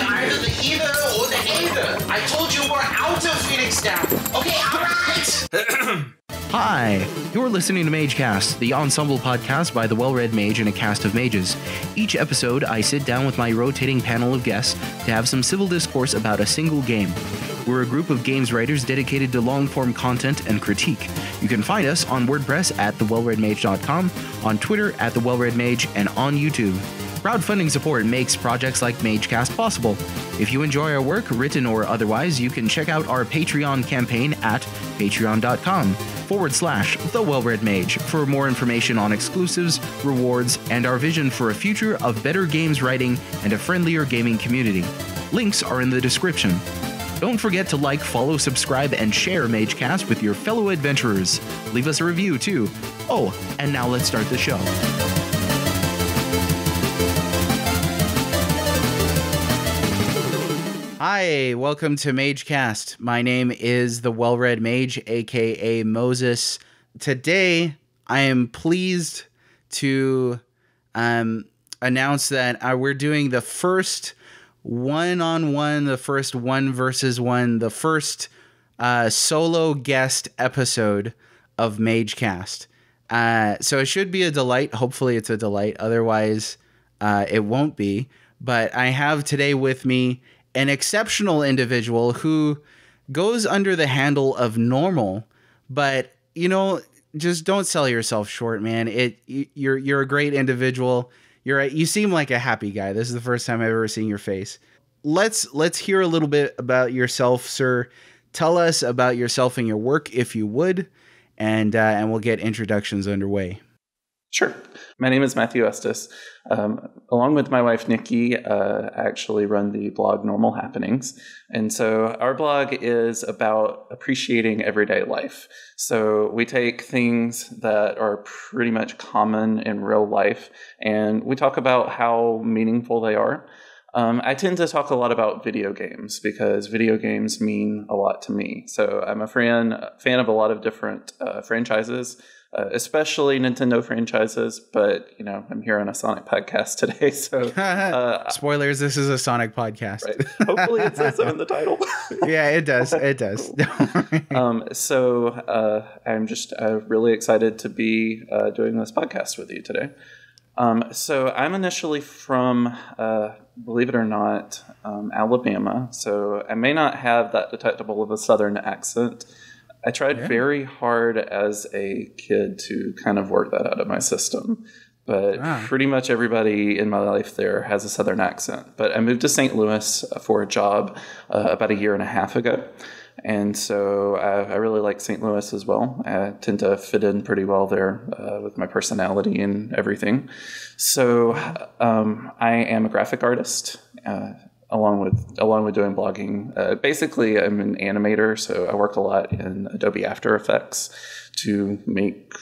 either the either or the either. I told you we're out of Phoenix Down. Okay, alright. Hi, you're listening to Magecast, the ensemble podcast by the well-read mage and a cast of mages. Each episode, I sit down with my rotating panel of guests to have some civil discourse about a single game. We're a group of games writers dedicated to long-form content and critique. You can find us on WordPress at thewellreadmage.com, on Twitter at thewellreadmage, and on YouTube. Crowdfunding support makes projects like Magecast possible. If you enjoy our work, written or otherwise, you can check out our Patreon campaign at patreon.com/thewellreadmage for more information on exclusives, rewards, and our vision for a future of better games writing and a friendlier gaming community. Links are in the description. Don't forget to like, follow, subscribe, and share Magecast with your fellow adventurers. Leave us a review, too. Oh, and now let's start the show. Hi, welcome to Magecast. My name is the Well-Read Mage, aka Moses. Today, I am pleased to announce that we're doing the first one-on-one, the first one versus one, the first solo guest episode of Magecast. So it should be a delight. Hopefully it's a delight. Otherwise, it won't be. But I have today with me an exceptional individual who goes under the handle of normal, but just don't sell yourself short, man. You're a great individual. You seem like a happy guy. This is the first time I've ever seen your face. Let's hear a little bit about yourself, sir. Tell us about yourself and your work, if you would, and we'll get introductions underway. Sure. My name is Matthew Estes. Along with my wife, Nikki, I actually run the blog Normal Happenings. And so our blog is about appreciating everyday life. So we take things that are pretty much common in real life, and we talk about how meaningful they are. I tend to talk a lot about video games because video games mean a lot to me. So I'm a fan of a lot of different franchises, especially Nintendo franchises, but I'm here on a Sonic podcast today, so spoilers, this is a Sonic podcast. Right. Hopefully it says so in the title. Yeah, it does. It does. So I'm just really excited to be doing this podcast with you today. So I'm initially from, believe it or not, Alabama, so I may not have that detectable of a Southern accent. I tried very hard as a kid to kind of work that out of my system, but pretty much everybody in my life there has a Southern accent. But I moved to St. Louis for a job about a year and a half ago, and so I really like St. Louis as well. I tend to fit in pretty well there with my personality and everything. So I am a graphic artist. Along with doing blogging. Basically, I'm an animator, so I work a lot in Adobe After Effects to make,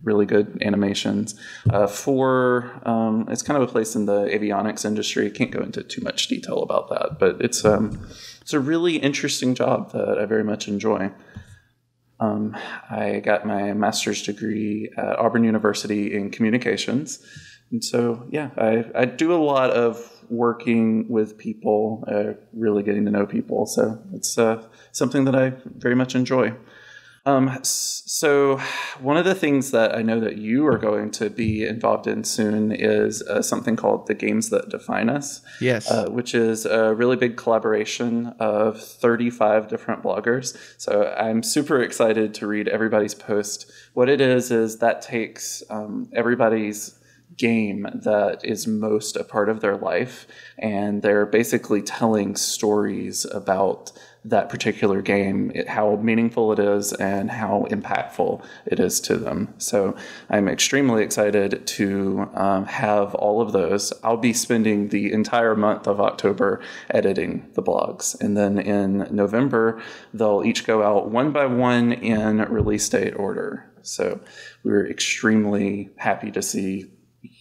really good animations. It's kind of a place in the avionics industry. Can't go into too much detail about that, but it's a really interesting job that I very much enjoy. I got my master's degree at Auburn University in communications. And so, I do a lot of working with people, really getting to know people. So it's something that I very much enjoy. So one of the things that I know that you are going to be involved in soon is something called the Games That Define Us. Yes. Which is a really big collaboration of 35 different bloggers. So I'm super excited to read everybody's post. What it is that takes everybody's game that is most a part of their life, and they're basically telling stories about that particular game, how meaningful it is and how impactful it is to them. So I'm extremely excited to have all of those. I'll be spending the entire month of October editing the blogs, and then in November they'll each go out one by one in release date order. So we're extremely happy to see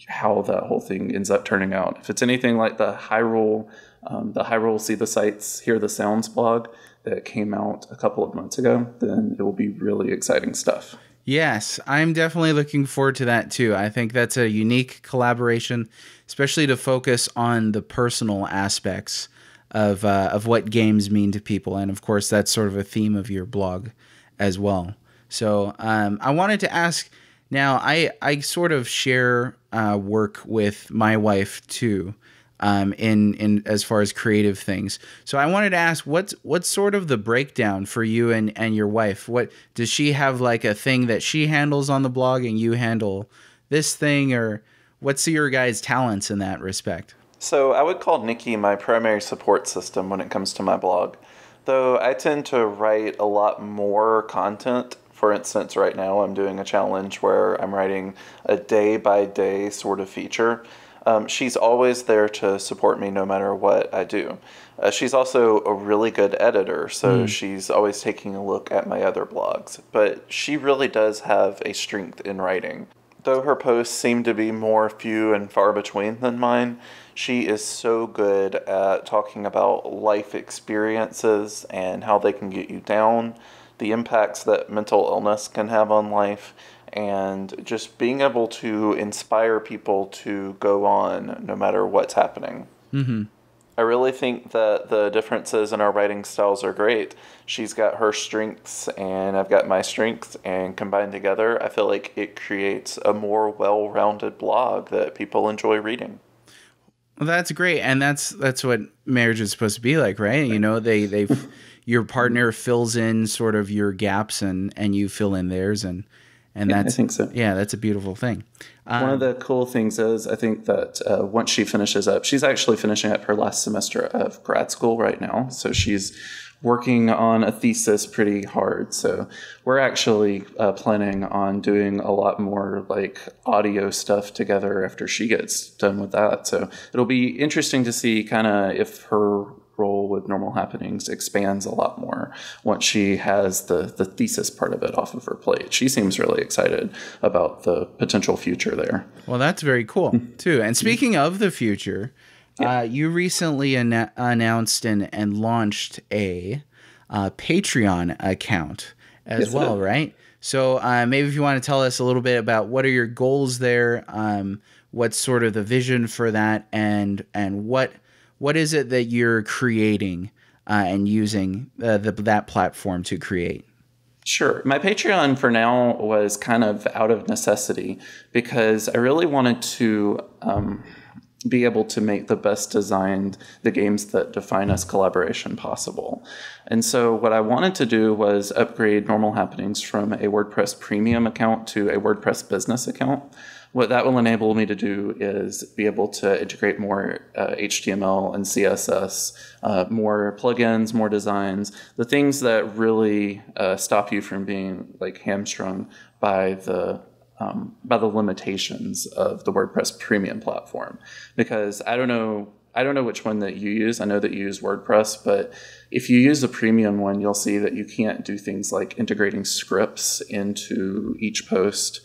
how that whole thing ends up turning out. If it's anything like the Hyrule See the Sights, Hear the Sounds blog that came out a couple of months ago, then it will be really exciting stuff. Yes, I'm definitely looking forward to that too. I think that's a unique collaboration, especially to focus on the personal aspects of what games mean to people, and of course, that's sort of a theme of your blog as well. So I wanted to ask. Now, I sort of share work with my wife too, in as far as creative things. So I wanted to ask, what's sort of the breakdown for you and your wife? What does she have, like a thing that she handles on the blog and you handle this thing, or what's your guys' talents in that respect? So I would call Nikki my primary support system when it comes to my blog, though I tend to write a lot more content. For instance, right now I'm doing a challenge where I'm writing a day-by-day sort of feature. She's always there to support me no matter what I do. She's also a really good editor, so she's always taking a look at my other blogs. But she really does have a strength in writing. Though her posts seem to be more few and far between than mine, she is so good at talking about life experiences and how they can get you down, the impacts that mental illness can have on life, and just being able to inspire people to go on no matter what's happening. Mm-hmm. I really think that the differences in our writing styles are great. She's got her strengths and I've got my strengths, and combined together, I feel like it creates a more well-rounded blog that people enjoy reading. Well, that's great, and that's what marriage is supposed to be like, right? You know, they your partner fills in sort of your gaps, and you fill in theirs, and that's, I think so. Yeah, that's a beautiful thing. One of the cool things is, I think that once she finishes up, she's actually finishing up her last semester of grad school right now, so she's working on a thesis pretty hard. So we're actually planning on doing a lot more like audio stuff together after she gets done with that. So it'll be interesting to see kind of if her role with Normal Happenings expands a lot more once she has the thesis part of it off of her plate. She seems really excited about the potential future there. Well, that's very cool too. And speaking of the future, you recently announced and launched a Patreon account as well, right? So maybe if you want to tell us a little bit about what are your goals there, what's sort of the vision for that, and what is it that you're creating and using that platform to create? Sure. My Patreon for now was kind of out of necessity because I really wanted to be able to make the best designed the games that define us collaboration possible. And so what I wanted to do was upgrade Normal Happenings from a WordPress premium account to a WordPress business account. What that will enable me to do is be able to integrate more HTML and CSS, more plugins, more designs, the things that really stop you from being like hamstrung by the limitations of the WordPress premium platform. Because I don't know which one that you use. I know that you use WordPress, but if you use a premium one, you'll see that you can't do things like integrating scripts into each post.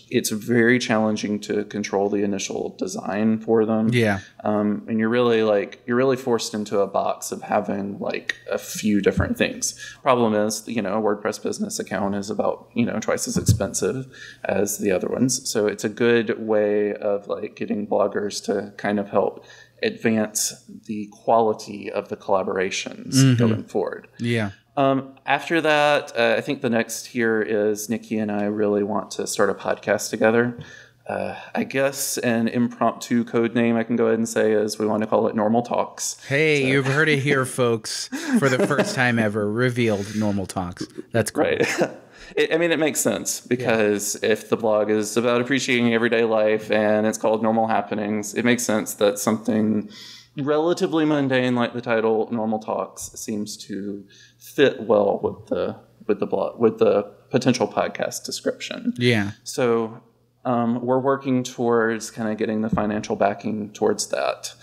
It's very challenging to control the initial design for them. Yeah. And you're really forced into a box of having like a few different things. Problem is, a WordPress business account is about, twice as expensive as the other ones. So it's a good way of like getting bloggers to kind of help advance the quality of the collaborations going forward. Yeah. After that, I think the next here is Nikki and I really want to start a podcast together. I guess an impromptu code name I can go ahead and say is we want to call it Normal Talks. Hey, you've heard it here, folks. For the first time ever, revealed Normal Talks. That's cool. Right. It makes sense because if the blog is about appreciating everyday life and it's called Normal Happenings, it makes sense that something relatively mundane like the title Normal Talks seems to fit well with the blog, with the potential podcast description. Yeah. So we're working towards kind of getting the financial backing towards that.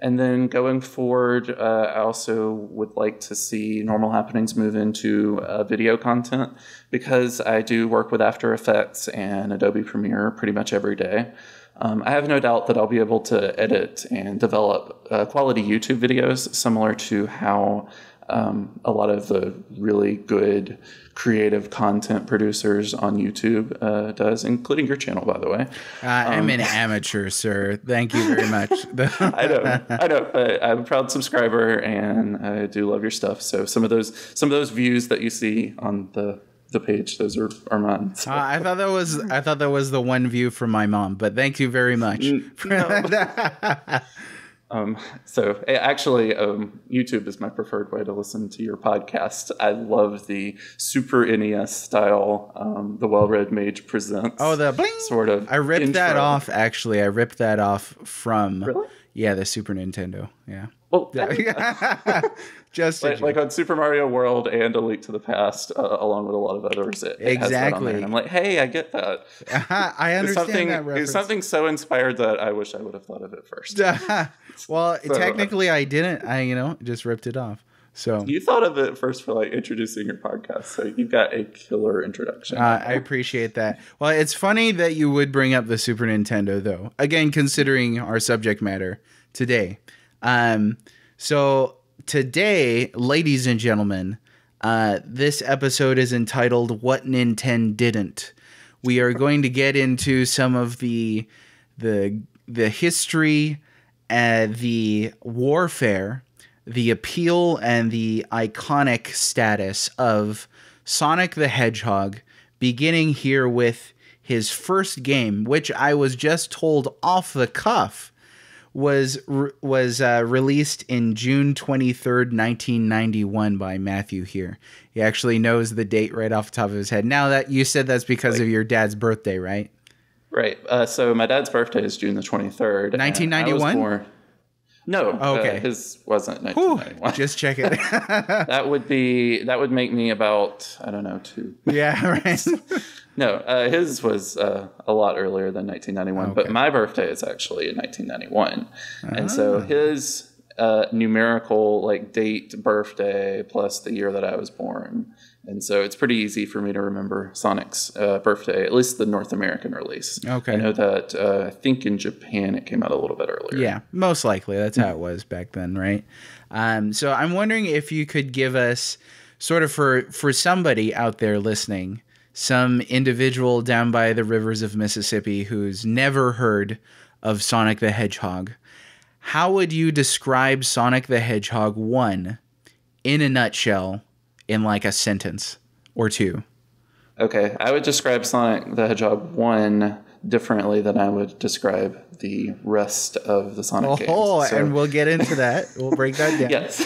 And then going forward, I also would like to see Normal Happenings move into video content because I do work with After Effects and Adobe Premiere pretty much every day. I have no doubt that I'll be able to edit and develop quality YouTube videos similar to how a lot of the really good creative content producers on YouTube does, including your channel, by the way. I'm an amateur, sir. Thank you very much. I know, but I'm a proud subscriber, and I do love your stuff. So some of those views that you see on the page, those are mine. So. I thought that was the one view from my mom, but thank you very much. So actually, YouTube is my preferred way to listen to your podcast. I love the Super NES style, the Well-Read Mage Presents. Oh, the bling! Sort of. I ripped intro. that off, actually. I ripped that off from, Really? Yeah, the Super Nintendo. Yeah. Well, Just like on Super Mario World and A Link to the Past, along with a lot of others. It has that on there. And I'm like, hey, I get that. I understand that reference. It's something so inspired that I wish I would have thought of it first. Well, technically I didn't. I just ripped it off. So you thought of it first for like introducing your podcast. So you've got a killer introduction. I appreciate that. Well, it's funny that you would bring up the Super Nintendo, though. Again, considering our subject matter today. So today, ladies and gentlemen, this episode is entitled "What Nintendidn't." We are going to get into some of the history, the warfare, the appeal, and the iconic status of Sonic the Hedgehog, beginning here with his first game, which I was just told off the cuff was released in June 23rd, 1991 by Matthew here. He actually knows the date right off the top of his head. Now that you said that's because of your dad's birthday, right? Right. So my dad's birthday is June the 23rd. 1991? No. Oh, okay. His wasn't 1991. Just check it. That would make me about, I don't know, 2. Yeah, right. No, his was a lot earlier than 1991, Okay. but my birthday is actually in 1991. And so his numerical date, birthday, plus the year that I was born. And so it's pretty easy for me to remember Sonic's birthday, at least the North American release. Okay. I know that I think in Japan it came out a little bit earlier. Yeah, most likely. That's how it was back then, right? So I'm wondering if you could give us, sort of for somebody out there listening, some individual down by the rivers of Mississippi who's never heard of Sonic the Hedgehog. How would you describe Sonic the Hedgehog 1 in a nutshell in like a sentence or two? Okay, I would describe Sonic the Hedgehog 1 differently than I would describe the rest of the Sonic games. Oh, and we'll get into that. We'll break that down. Yes.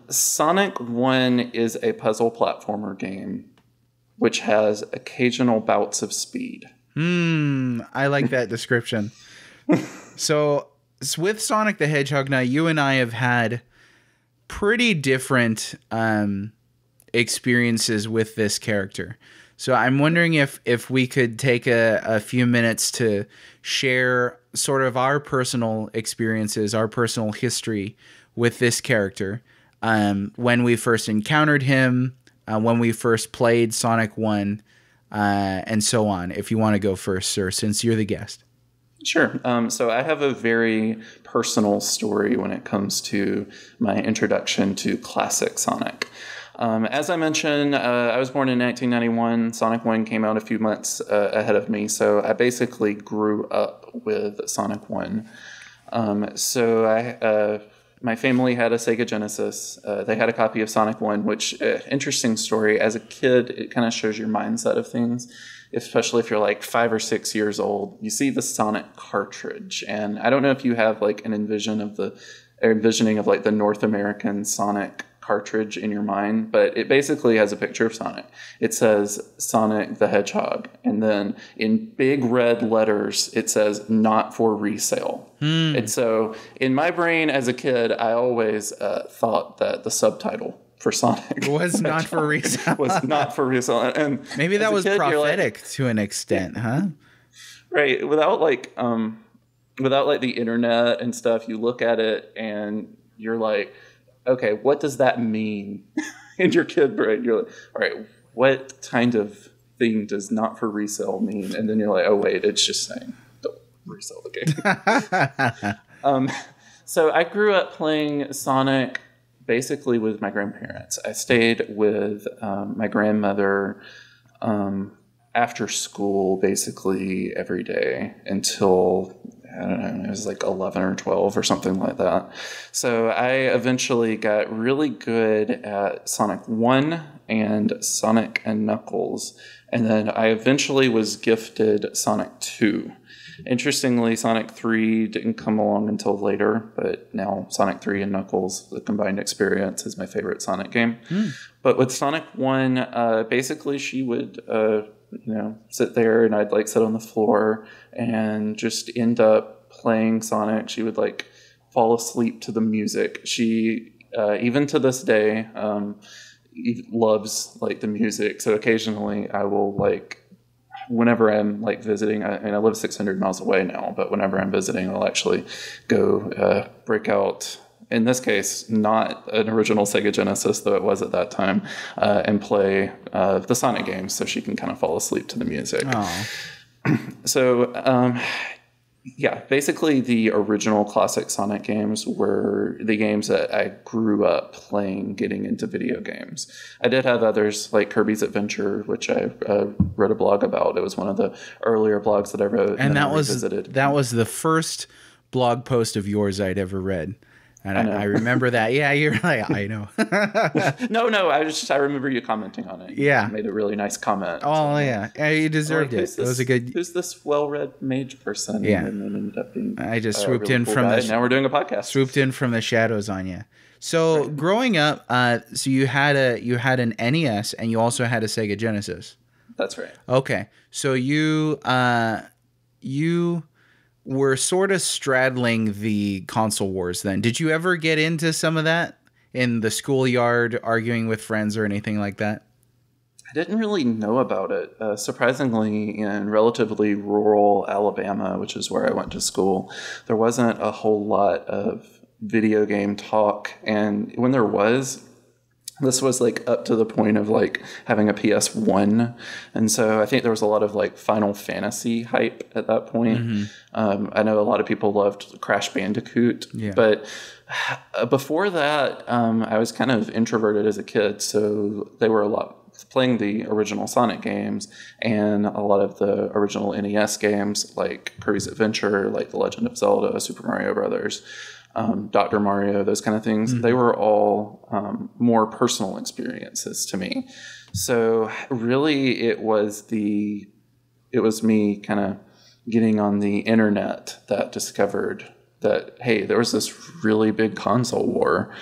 Sonic 1 is a puzzle platformer game which has occasional bouts of speed. I like that description. So with Sonic the Hedgehog, now you and I have had pretty different experiences with this character. So I'm wondering if we could take a few minutes to share sort of our personal experiences, our personal history with this character. When we first encountered him, when we first played Sonic 1, and so on. If you want to go first, sir, since you're the guest. Sure. So I have a very personal story when it comes to my introduction to classic Sonic. As I mentioned, I was born in 1991. Sonic 1 came out a few months ahead of me, so I basically grew up with Sonic 1. My family had a Sega Genesis. They had a copy of Sonic 1, which, interesting story. As a kid, it kind of shows your mindset of things, especially if you're like 5 or 6 years old. You see the Sonic cartridge, and I don't know if you have like an envisioning of like the North American Sonic cartridge in your mind, but it basically has a picture of Sonic. It says Sonic the Hedgehog, and then in big red letters it says "not for resale." And so in my brain as a kid, I always thought that the subtitle for Sonic was not for resale. Was not for resale, and maybe that was prophetic to an extent, huh? Right. Without the internet and stuff, you look at it and you're like, okay, what does that mean in your kid brain? You're like, all right, what kind of thing does not for resale mean? And then you're like, oh, wait, it's just saying don't resell the game. So I grew up playing Sonic basically with my grandparents. I stayed with my grandmother after school basically every day until, I don't know, it was like 11 or 12 or something like that. So I eventually got really good at Sonic 1 and Sonic and Knuckles. And then I eventually was gifted Sonic 2. Interestingly, Sonic 3 didn't come along until later, but now Sonic 3 and Knuckles, the combined experience, is my favorite Sonic game. But with Sonic 1, basically she would, sit there and I'd like sit on the floor and just end up playing Sonic. She would like fall asleep to the music. She, even to this day, loves like the music. So occasionally I will like, whenever I'm like visiting, I live 600 miles away now, but whenever I'm visiting, I'll actually go break out, in this case, not an original Sega Genesis, though it was at that time, and play the Sonic games so she can kind of fall asleep to the music. So, yeah, basically the original classic Sonic games were the games that I grew up playing, getting into video games. I did have others like Kirby's Adventure, which I wrote a blog about. It was one of the earlier blogs that I wrote. And that was the first blog post of yours I'd ever read. And I remember that. Yeah, you're right. I know. No. I remember you commenting on it. Yeah, you made a really nice comment. Oh, yeah, you deserved it. It was a good. Who's this well-read mage person? Yeah, and then ended up being. I just swooped really in cool from guy. Now we're doing a podcast. Swooped in from the shadows on you. So right. Growing up, so you had an NES and you also had a Sega Genesis. That's right. Okay, so you were sort of straddling the console wars then. Did you ever get into some of that in the schoolyard, arguing with friends or anything like that? I didn't really know about it. Surprisingly, in relatively rural Alabama, which is where I went to school, there wasn't a whole lot of video game talk. And when there was, this was like up to the point of like having a PS1. And so I think there was a lot of like Final Fantasy hype at that point. Mm-hmm. I know a lot of people loved Crash Bandicoot, but before that, I was kind of introverted as a kid. So they were playing the original Sonic games and a lot of the original NES games like Kirby's Adventure, like The Legend of Zelda, Super Mario Brothers, Dr. Mario, those kind of things. Mm-hmm. They were all more personal experiences to me. So really it was me kind of getting on the internet that discovered that, hey, there was this really big console war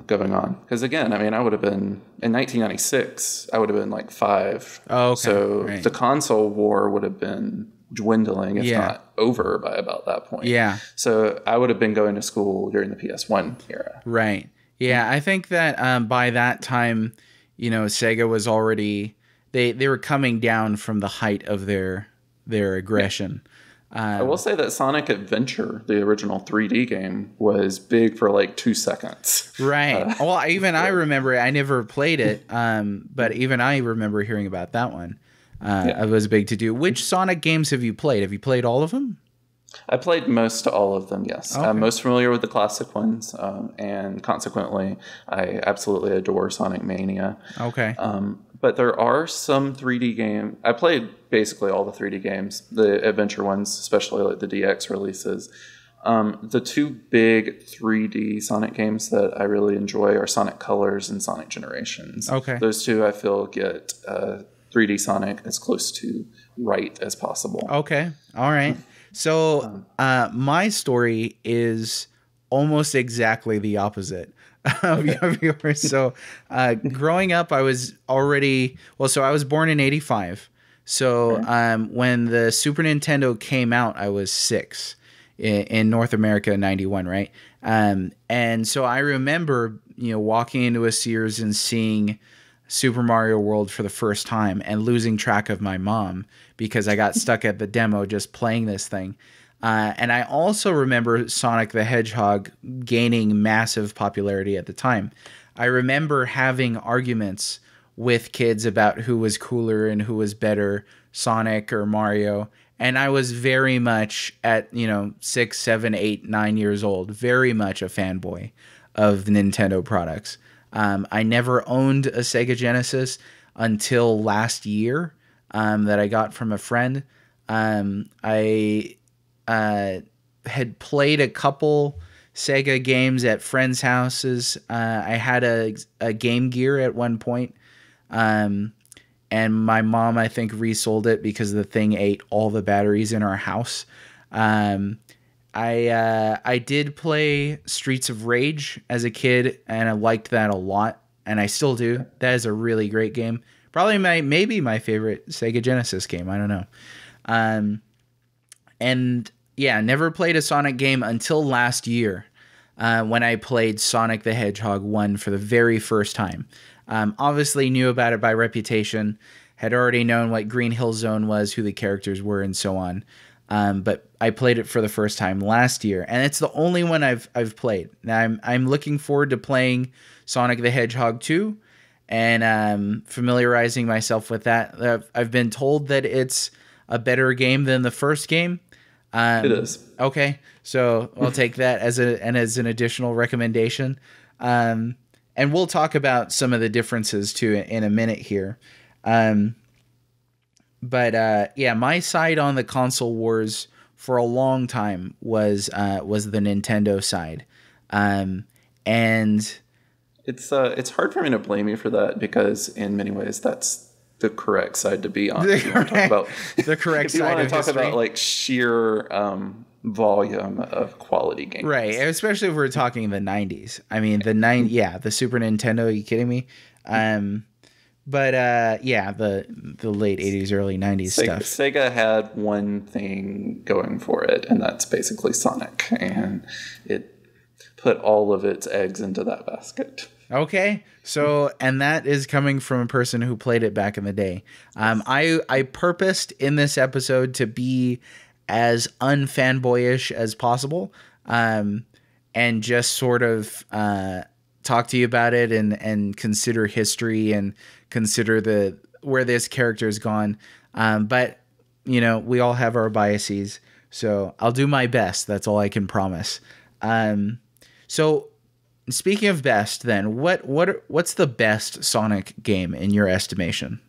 going on. Because again, I mean, I would have been, in 1996, I would have been like 5. Oh, okay. So the console war would have been dwindling, if not over by about that point. Yeah. So I would have been going to school during the PS1 era. Right. Yeah, I think that by that time, Sega was already, they were coming down from the height of their aggression. I will say that Sonic Adventure, the original 3D game, was big for like 2 seconds. Right. Well, I remember, I never played it, but even I remember hearing about that one. It was big to do. Which Sonic games have you played? Have you played all of them? I played most all of them, yes. Okay. I'm most familiar with the classic ones, and consequently, I absolutely adore Sonic Mania. Okay. But there are some 3D games. I played basically all the 3D games, the adventure ones, especially like the DX releases. The 2 big 3D Sonic games that I really enjoy are Sonic Colors and Sonic Generations. Okay. Those 2 I feel get 3D Sonic as close to right as possible. Okay. All right. So my story is almost exactly the opposite of yours. So growing up, I was already, so I was born in 85. So when the Super Nintendo came out, I was 6 in North America, 91, right? And so I remember, walking into a Sears and seeing Super Mario World for the first time and losing track of my mom because I got stuck at the demo just playing this thing. And I also remember Sonic the Hedgehog gaining massive popularity at the time. I remember having arguments with kids about who was cooler and who was better, Sonic or Mario. And I was very much at, 6, 7, 8, 9 years old, very much a fanboy of Nintendo products. I never owned a Sega Genesis until last year, that I got from a friend. I had played a couple Sega games at friends' houses. I had a Game Gear at one point, and my mom, I think, resold it because the thing ate all the batteries in our house. I did play Streets of Rage as a kid, and I liked that a lot, and I still do. That is a really great game. Probably maybe my favorite Sega Genesis game. I don't know. And yeah, never played a Sonic game until last year, when I played Sonic the Hedgehog 1 for the very first time. Obviously knew about it by reputation, had already known what Green Hill Zone was, who the characters were, and so on. But I played it for the first time last year, and it's the only one I've played. Now I'm looking forward to playing Sonic the Hedgehog 2, and familiarizing myself with that. I've been told that it's a better game than the first game. It is. Okay, so I'll take that as an additional recommendation. And we'll talk about some of the differences too in a minute here. But yeah, my side on the console wars for a long time was the Nintendo side. And it's hard for me to blame you for that, because in many ways that's the correct side to be on. If you want to talk about the correct if you side want of to talk history. about like sheer volume of quality games, Right? Especially if we're talking the 90s. I mean, the Super Nintendo. Are you kidding me? But yeah, the late 80s, early 90s stuff. Sega had one thing going for it, and that's basically Sonic, and it put all of its eggs into that basket. Okay, so, and that is coming from a person who played it back in the day. I purposed in this episode to be as unfanboyish as possible, and just sort of talk to you about it and consider history and consider where this character has gone. But you know, we all have our biases, so I'll do my best. That's all I can promise. So speaking of best, then what's the best Sonic game in your estimation?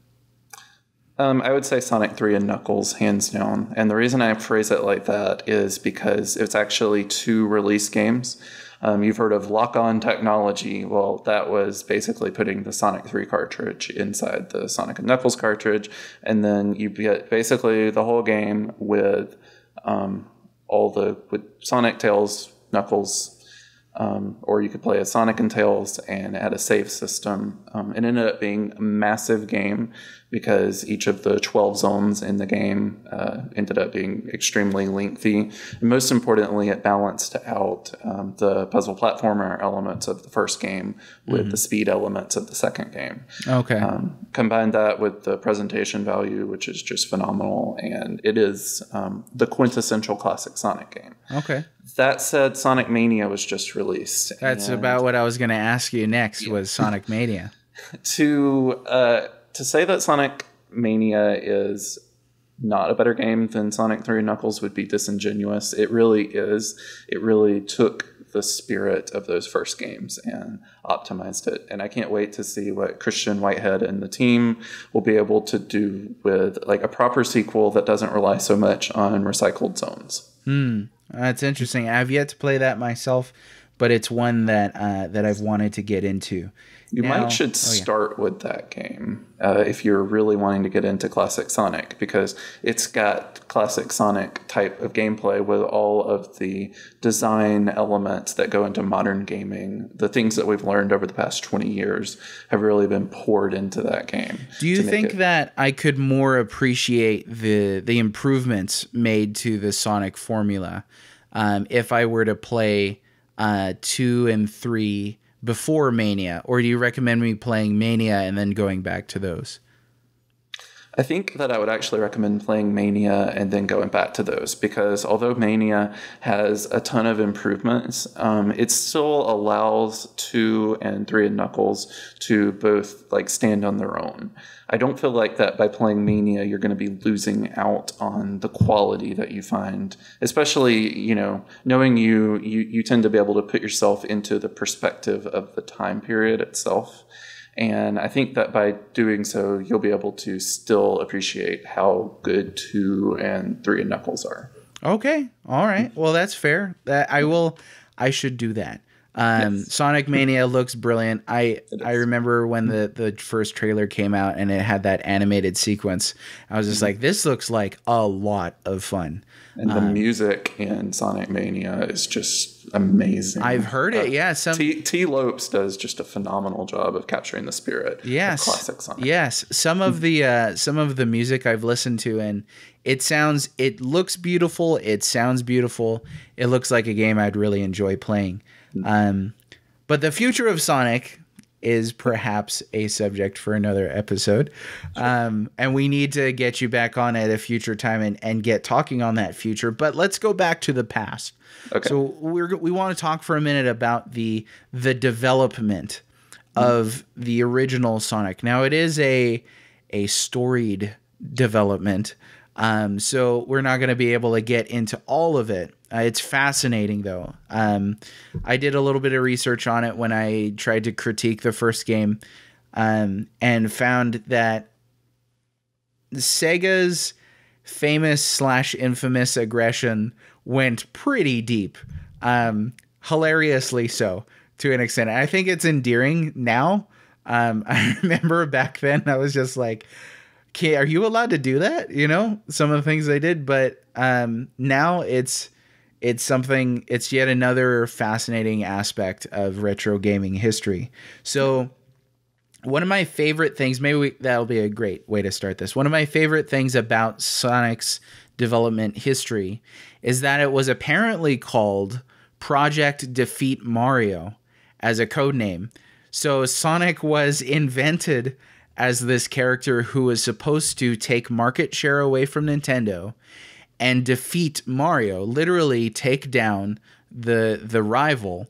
I would say Sonic 3 and Knuckles, hands down. And the reason I phrase it like that is because it's actually 2 release games. You've heard of lock-on technology. Well, that was basically putting the Sonic 3 cartridge inside the Sonic and Knuckles cartridge, and then you get basically the whole game with with Sonic, Tails, Knuckles, or you could play as Sonic and Tails and add a save system. It ended up being a massive game because each of the 12 zones in the game ended up being extremely lengthy. And most importantly, it balanced out the puzzle platformer elements of the first game with the speed elements of the second game. Okay. Combine that with the presentation value, which is just phenomenal, and it is the quintessential classic Sonic game. Okay. That said, Sonic Mania was just released. That's about what I was going to ask you next, was Sonic Mania. To say that Sonic Mania is not a better game than Sonic 3 Knuckles would be disingenuous. It really is. It really took the spirit of those first games and optimized it. And I can't wait to see what Christian Whitehead and the team will be able to do with like a proper sequel that doesn't rely so much on recycled zones. That's interesting. I've yet to play that myself, but it's one that I've wanted to get into. You should start with that game if you're really wanting to get into classic Sonic, because it's got classic Sonic type of gameplay with all of the design elements that go into modern gaming. The things that we've learned over the past 20 years have really been poured into that game. Do you think that I could more appreciate the improvements made to the Sonic formula if I were to play 2 and 3 before Mania, or do you recommend me playing Mania and then going back to those? I think that I would actually recommend playing Mania and then going back to those, because although Mania has a ton of improvements, it still allows 2 and 3 and Knuckles to both like stand on their own. I don't feel like that by playing Mania you're going to be losing out on the quality that you find, especially, you know, knowing you tend to be able to put yourself into the perspective of the time period itself. And I think that by doing so, you'll be able to still appreciate how good 2 and 3 and Knuckles are. Okay. All right. Well, that's fair. I should do that. Yes. Sonic Mania looks brilliant. I remember when the first trailer came out and it had that animated sequence. I was just like, this looks like a lot of fun. And the music in Sonic Mania is just amazing. I've heard it. Yeah. T. Lopes does just a phenomenal job of capturing the spirit of classic Sonic. Yes. Some of the music I've listened to, and it looks beautiful. It sounds beautiful. It looks like a game I'd really enjoy playing. But the future of Sonic is perhaps a subject for another episode. And we need to get you back on at a future time and get talking on that future. But let's go back to the past. Okay. So we want to talk for a minute about the development of the original Sonic. Now, it is a storied development. So we're not going to be able to get into all of it. It's fascinating, though. I did a little bit of research on it when I tried to critique the first game, and found that Sega's famous/infamous aggression went pretty deep, hilariously so, to an extent. I think it's endearing now. I remember back then I was just like, okay, are you allowed to do that? You know, some of the things they did, but now it's yet another fascinating aspect of retro gaming history. So one of my favorite things, that'll be a great way to start this. One of my favorite things about Sonic's development history is that it was apparently called Project Defeat Mario as a code name. So Sonic was invented as this character who was supposed to take market share away from Nintendo and defeat Mario, literally take down the rival.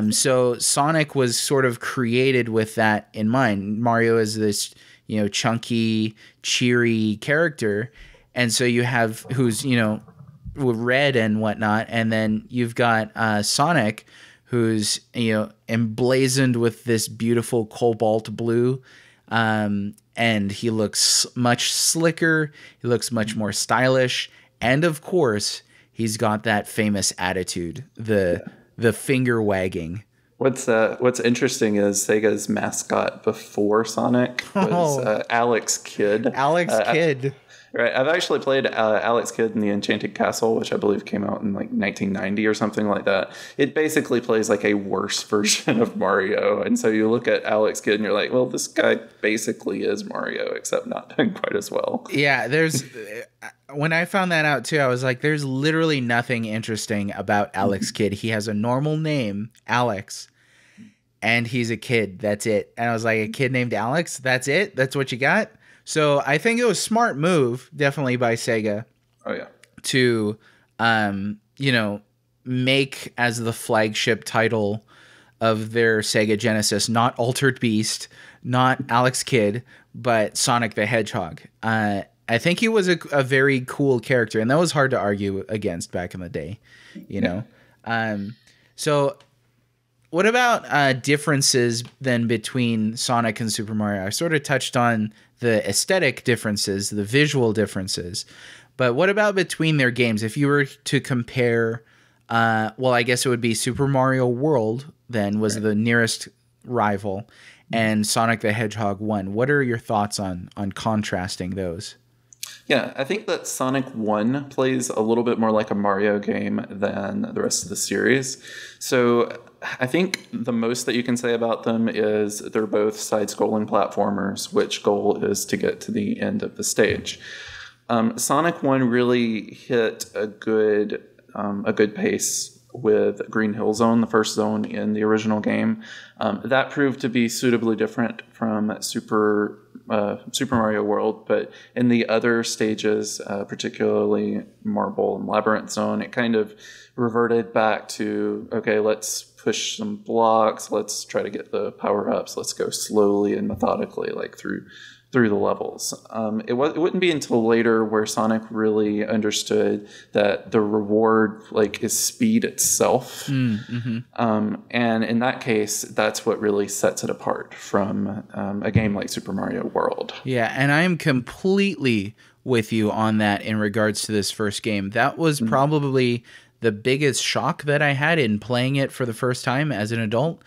So Sonic was sort of created with that in mind. Mario is this, chunky, cheery character. And so you have who's, red and whatnot. And then you've got Sonic, who's, emblazoned with this beautiful cobalt blue. And he looks much slicker. He looks much more stylish. And of course, he's got that famous attitude, the finger wagging. What's interesting is Sega's mascot before Sonic was Alex Kidd. Alex Kidd. Right. I've actually played Alex Kidd in the Enchanted Castle, which I believe came out in like 1990 or something like that. It basically plays like a worse version of Mario. And so you look at Alex Kidd and you're like, well, this guy basically is Mario, except not doing quite as well. Yeah, when I found that out too, I was like, there's literally nothing interesting about Alex Kidd. He has a normal name, Alex, and he's a kid. That's it. And I was like, a kid named Alex? That's it? That's what you got? So I think it was a smart move, definitely by Sega. Oh yeah. To, make as the flagship title of their Sega Genesis not Altered Beast, not Alex Kidd, but Sonic the Hedgehog. I think he was a very cool character, and that was hard to argue against back in the day, So what about differences then between Sonic and Super Mario? I sort of touched on the aesthetic differences, the visual differences, but what about between their games? If you were to compare, I guess it would be Super Mario World then was the nearest rival, and Sonic the Hedgehog 1. What are your thoughts on contrasting those? Yeah, I think that Sonic 1 plays a little bit more like a Mario game than the rest of the series. So I think the most that you can say about them is they're both side-scrolling platformers, which goal is to get to the end of the stage. Sonic 1 really hit a good pace with Green Hill Zone, the first zone in the original game. That proved to be suitably different from Super Mario World, but in the other stages, particularly Marble and Labyrinth Zone, it kind of reverted back to, okay, let's push some blocks, let's try to get the power-ups, let's go slowly and methodically, like through the levels. It wouldn't be until later where Sonic really understood that the reward like is speed itself. And in that case, that's what really sets it apart from a game like Super Mario World. Yeah, and I am completely with you on that in regards to this first game. That was probably the biggest shock that I had in playing it for the first time as an adult,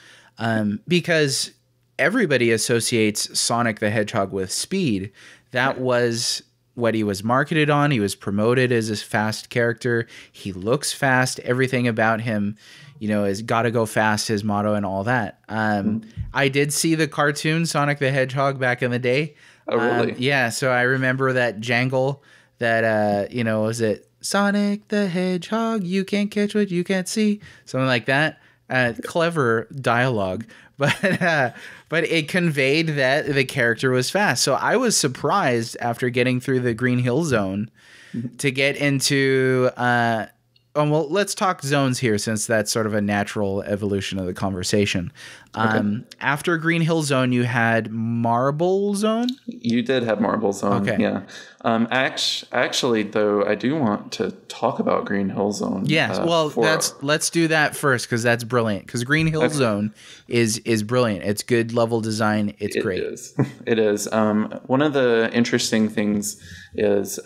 because everybody associates Sonic the Hedgehog with speed. That was what he was marketed on. He was promoted as a fast character. He looks fast. Everything about him, you know, is gotta go fast, his motto and all that. I did see the cartoon Sonic the Hedgehog back in the day. Oh, really? Yeah, so I remember that jangle that, you know, was it Sonic the Hedgehog, you can't catch what you can't see? Something like that. Clever dialogue. But it conveyed that the character was fast. So I was surprised after getting through the Green Hill Zone to get into well, let's talk zones here since that's sort of a natural evolution of the conversation. After Green Hill Zone, you had Marble Zone? You did have Marble Zone, okay. Yeah. Actually, though, I do want to talk about Green Hill Zone. Yes, well, let's do that first because that's brilliant. Because Green Hill Zone is brilliant. It's good level design. It's great. It is. It is. One of the interesting things is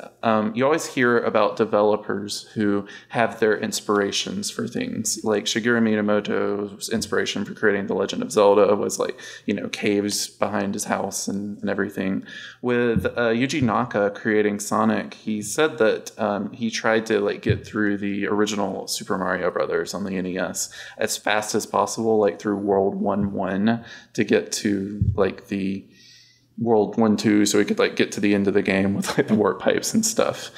you always hear about developers who have their inspirations for things. Like Shigeru Miyamoto's inspiration for creating The Legend of Zelda was like, you know, caves behind his house and everything. With Yuji Naka creating Sonic, he said that he tried to like get through the original Super Mario Brothers on the NES as fast as possible, like through World 1-1 to get to like the World 1-2 so he could like get to the end of the game with like the warp pipes and stuff.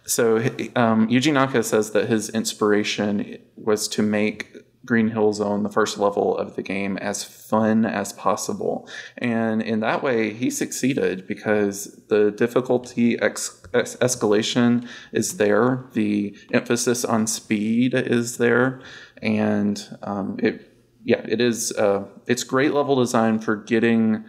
So Yuji Naka says that his inspiration was to make Green Hill Zone, the first level of the game, as fun as possible. And in that way, he succeeded because the difficulty escalation is there. The emphasis on speed is there. And it's great level design for getting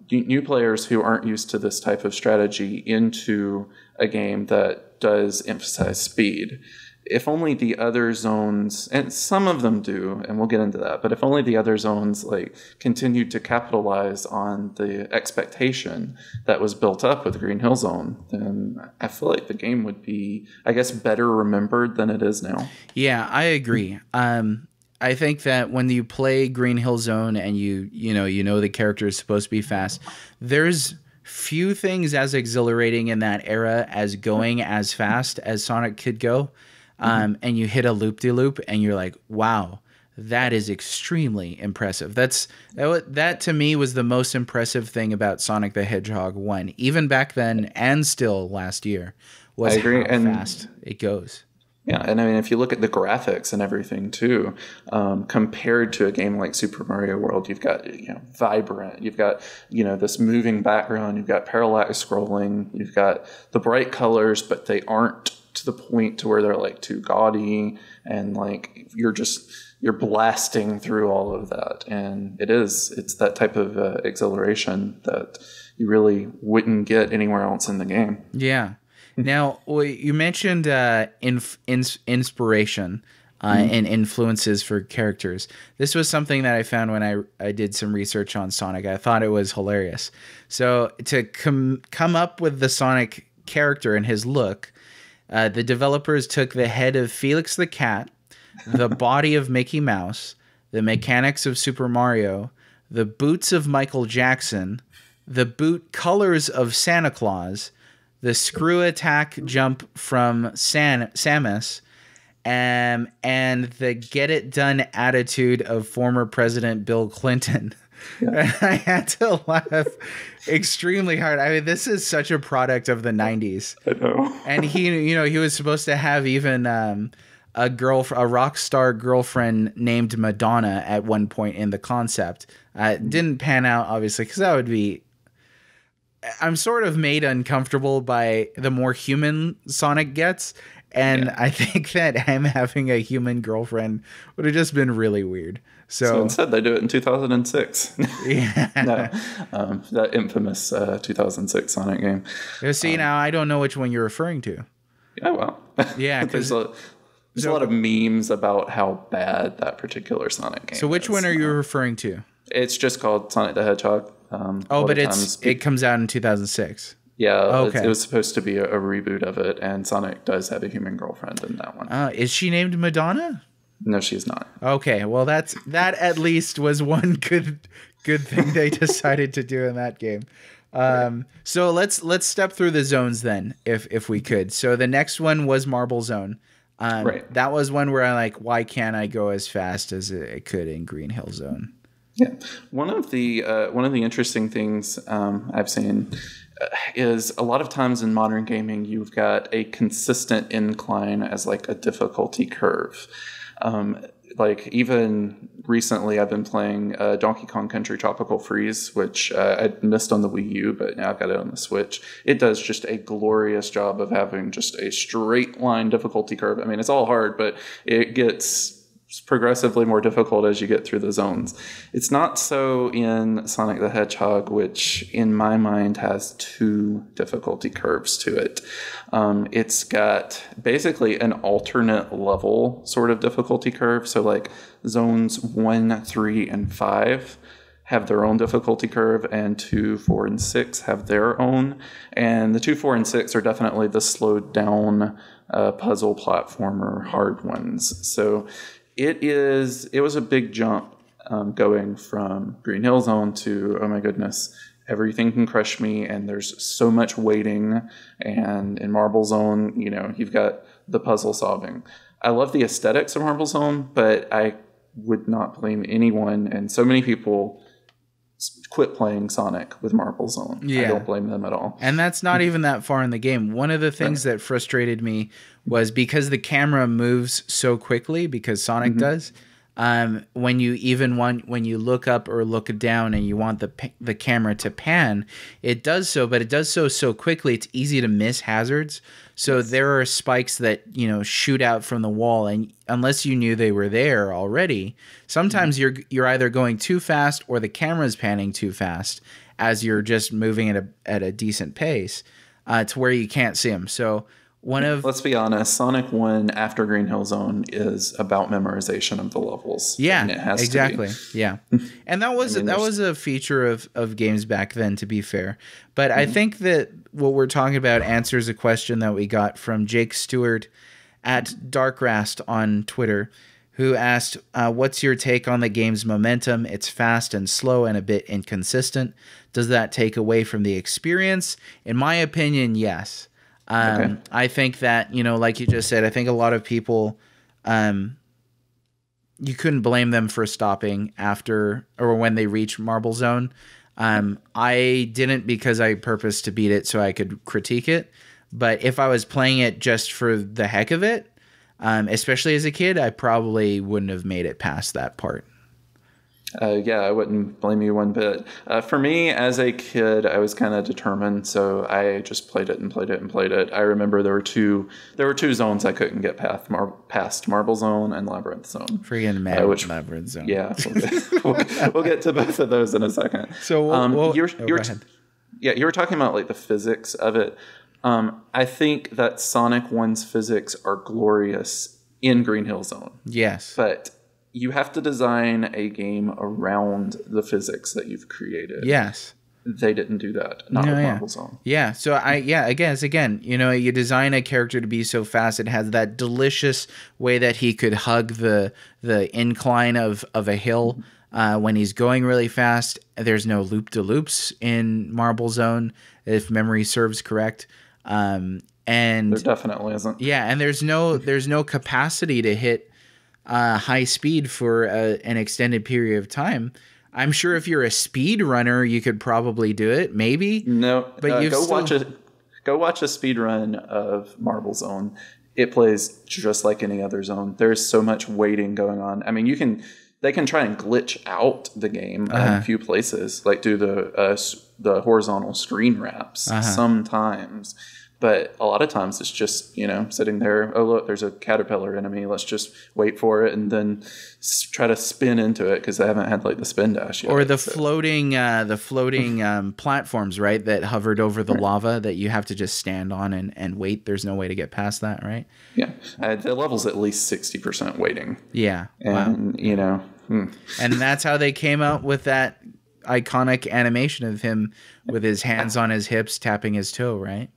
new players who aren't used to this type of strategy into a game that does emphasize speed. If only the other zones, and some of them do, and we'll get into that, but if only the other zones like continued to capitalize on the expectation that was built up with Green Hill Zone, then I feel like the game would be, I guess, better remembered than it is now. Yeah, I agree. I think that when you play Green Hill Zone and you know the character is supposed to be fast, there's few things as exhilarating in that era as going as fast as Sonic could go. And you hit a loop-de-loop and you're like, wow, that is extremely impressive. That to me was the most impressive thing about Sonic the Hedgehog 1, even back then and still last year, was how fast it goes. Yeah, and I mean, if you look at the graphics and everything too, compared to a game like Super Mario World, you've got vibrant, you've got this moving background, you've got parallax scrolling, you've got the bright colors, but they aren't to the point to where they're like too gaudy, and like you're blasting through all of that, and it's that type of exhilaration that you really wouldn't get anywhere else in the game. Yeah. Now, you mentioned inspiration and influences for characters. This was something that I found when I did some research on Sonic. I thought it was hilarious. So to come up with the Sonic character and his look, the developers took the head of Felix the Cat, the body of Mickey Mouse, the mechanics of Super Mario, the boots of Michael Jackson, the boot colors of Santa Claus, the screw attack jump from Samus, and the get it done attitude of former President Bill Clinton. Yeah. I had to laugh extremely hard. I mean, this is such a product of the 90s. I know. And he was supposed to have even a rock star girlfriend named Madonna at one point in the concept. It didn't pan out, obviously, because that would be... I'm sort of made uncomfortable by the more human Sonic gets, and I think that him having a human girlfriend would have just been really weird. So instead, they do it in 2006. Yeah. That infamous 2006 Sonic game. See, now I don't know which one you're referring to. Oh, well. Yeah, there's a lot of memes about how bad that particular Sonic game is. So which one are you referring to? It's just called Sonic the Hedgehog. But it comes out in 2006. Yeah, okay. It was supposed to be a reboot of it, and Sonic does have a human girlfriend in that one. Is she named Madonna? No, she's not. Okay, well that at least was one good thing they decided to do in that game. So let's step through the zones then, if we could. So the next one was Marble Zone. Right. That was one where why can't I go as fast as I could in Green Hill Zone? Yeah, one of the interesting things I've seen is a lot of times in modern gaming you've got a consistent incline as like a difficulty curve. Like even recently I've been playing Donkey Kong Country Tropical Freeze, which I missed on the Wii U, but now I've got it on the Switch. It does just a glorious job of having just a straight line difficulty curve. I mean, it's all hard, but it gets progressively more difficult as you get through the zones. It's not so in Sonic the Hedgehog, which in my mind has two difficulty curves to it. It's got basically an alternate level sort of difficulty curve. So like zones 1, 3, and 5 have their own difficulty curve, and 2, 4, and 6 have their own. And the 2, 4, and 6 are definitely the slowed down puzzle platformer hard ones. So it was a big jump going from Green Hill Zone to, oh my goodness, everything can crush me, and there's so much waiting. And in Marble Zone, you've got the puzzle solving. I love the aesthetics of Marble Zone, but I would not blame anyone, and so many people quit playing Sonic with Marble Zone. Yeah. I don't blame them at all. And that's not even that far in the game. One of the things that frustrated me was because the camera moves so quickly, because Sonic does, when you look up or look down and you want the camera to pan, it does so, but it does so quickly it's easy to miss hazards. So there are spikes that shoot out from the wall, and unless you knew they were there already, sometimes you're either going too fast or the camera's panning too fast as you're just moving at a decent pace to where you can't see them. So let's be honest, Sonic 1 after Green Hill Zone is about memorization of the levels. Yeah, and it has exactly. To be. Yeah, and that was a feature of games back then, to be fair. But I think that what we're talking about answers a question that we got from Jake Stewart at Darkrast on Twitter, who asked, "What's your take on the game's momentum? It's fast and slow and a bit inconsistent. Does that take away from the experience?" In my opinion, yes. Okay. I think that, like you just said, I think a lot of people, you couldn't blame them for stopping after or when they reach Marble Zone. I didn't, because I purposed to beat it so I could critique it. But if I was playing it just for the heck of it, especially as a kid, I probably wouldn't have made it past that part. Yeah, I wouldn't blame you one bit. For me, as a kid, I was kind of determined, so I just played it and played it and played it. I remember there were two zones I couldn't get past: Marble Zone and Labyrinth Zone. Freaking mad with Labyrinth Zone. Yeah, we'll get to both of those in a second. So you were talking about like the physics of it. I think that Sonic 1's physics are glorious in Green Hill Zone. Yes, but you have to design a game around the physics that you've created. Yes. They didn't do that. Not with Marble Zone. Yeah. So again, you design a character to be so fast. It has that delicious way that he could hug the incline of a hill when he's going really fast. There's no loop-de-loops in Marble Zone, if memory serves correct. And there definitely isn't. Yeah, and there's no capacity to hit high speed for an extended period of time. I'm sure if you're a speed runner, you could probably do it. Maybe no, but go watch a speed run of Marble Zone. it plays just like any other zone. There's so much waiting going on. I mean, they can try and glitch out the game in a few places, like do the horizontal screen wraps sometimes. But a lot of times it's just, sitting there, oh, look, there's a caterpillar enemy. Let's just wait for it and then try to spin into it because they haven't had, like, the spin dash yet. Or the floating platforms, right, that hovered over the lava that you have to just stand on and wait. There's no way to get past that, right? Yeah. The level's at least 60% waiting. Yeah. And, And that's how they came out with that iconic animation of him with his hands on his hips tapping his toe, right?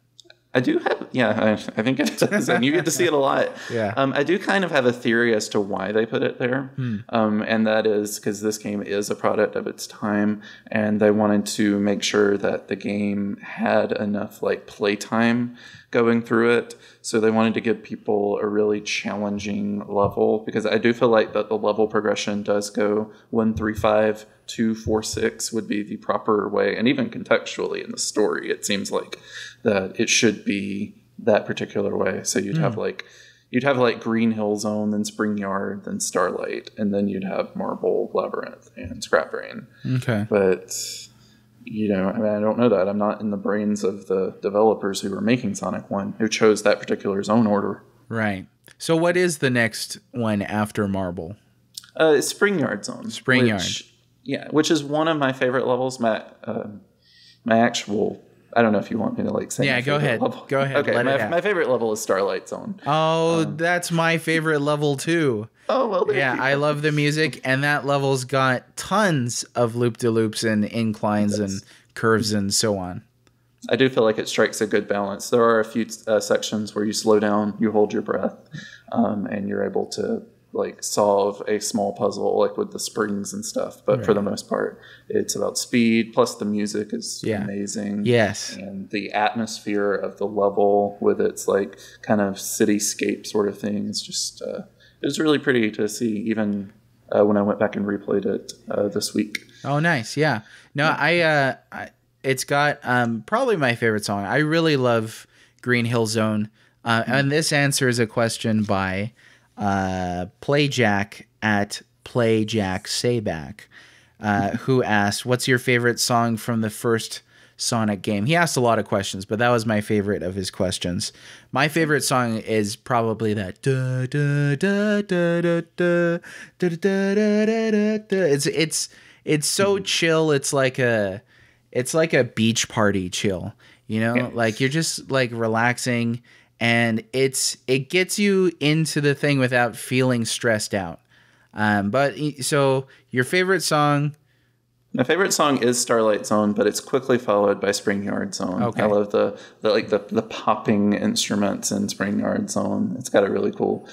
I do have, I think it does, and you get to see it a lot. Yeah. I do kind of have a theory as to why they put it there, and that is because this game is a product of its time, and they wanted to make sure that the game had enough, like, playtime going through it, so they wanted to give people a really challenging level, because I do feel like that the level progression does go 1, 3, 5, 2, 4, 6 would be the proper way, and even contextually in the story, it seems like that it should be that particular way. So you'd have like Green Hill Zone, then Spring Yard, then Starlight, and then you'd have Marble, Labyrinth, and Scrap Brain. Okay. But I don't know that. I'm not in the brains of the developers who were making Sonic 1 who chose that particular zone order. Right. So what is the next one after Marble? Spring Yard Zone. Spring Yard. Yeah, which is one of my favorite levels. My actual, I don't know if you want me to say. Yeah, go ahead. Level. Go ahead. Okay, my favorite level is Starlight Zone. Oh, that's my favorite level too. Oh, well, yeah, I love the music, and that level's got tons of loop-de-loops and inclines and curves and so on. I do feel like it strikes a good balance. There are a few sections where you slow down, you hold your breath, and you're able to solve a small puzzle with the springs and stuff. But for the most part, it's about speed. Plus the music is amazing. Yes. And the atmosphere of the level with its kind of cityscape sort of thing is just, it was really pretty to see even when I went back and replayed it this week. Oh, nice. Yeah. No, it's got probably my favorite song. I really love Green Hill Zone. And this answers a question by Playjack at Playjack Sayback, who asked, what's your favorite song from the first Sonic game? He asked a lot of questions, but that was my favorite of his questions. My favorite song is probably that da da da da da da da da da da. It's so chill. It's like a beach party chill, you're just relaxing. And it gets you into the thing without feeling stressed out. But so your favorite song? My favorite song is Starlight Zone, but it's quickly followed by Spring Yard Zone. Okay. I love the popping instruments in Spring Yard Zone. It's got a really cool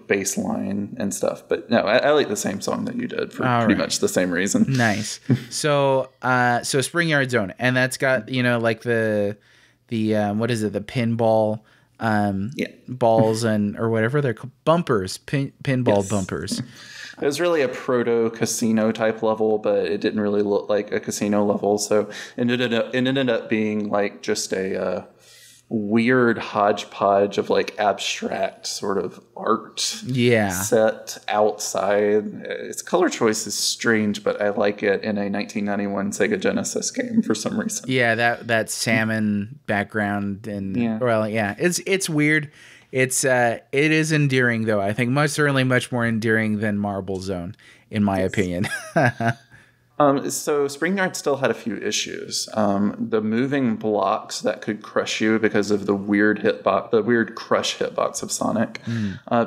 bass line and stuff. But no, I like the same song that you did for pretty much the same reason. Nice. So Spring Yard Zone, and that's got the what is it? The pinball. Balls or whatever they're called, bumpers, pinball bumpers. It was really a proto casino type level, but it didn't really look like a casino level, so it ended up being just a weird hodgepodge of abstract sort of art set outside. Its color choice is strange, but I like it in a 1991 Sega Genesis game for some reason. Yeah, that salmon background and it's weird. It is endearing though. I think certainly much more endearing than Marble Zone in my opinion. So Spring Yard still had a few issues. The moving blocks that could crush you because of the weird crush hitbox of Sonic.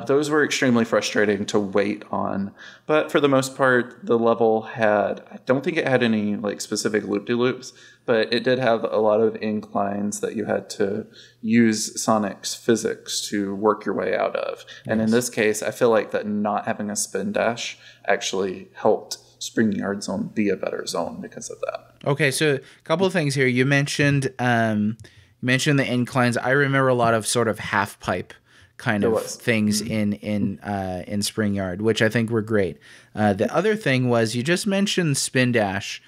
Those were extremely frustrating to wait on. But for the most part, the level I don't think it had any specific loop-de-loops, but it did have a lot of inclines that you had to use Sonic's physics to work your way out of. And in this case, I feel like that not having a spin dash actually helped Spring Yard Zone be a better zone because of that. Okay, so a couple of things here. You mentioned the inclines. I remember a lot of sort of half pipe kind of things in Spring Yard, which I think were great. The other thing was you just mentioned spin dash.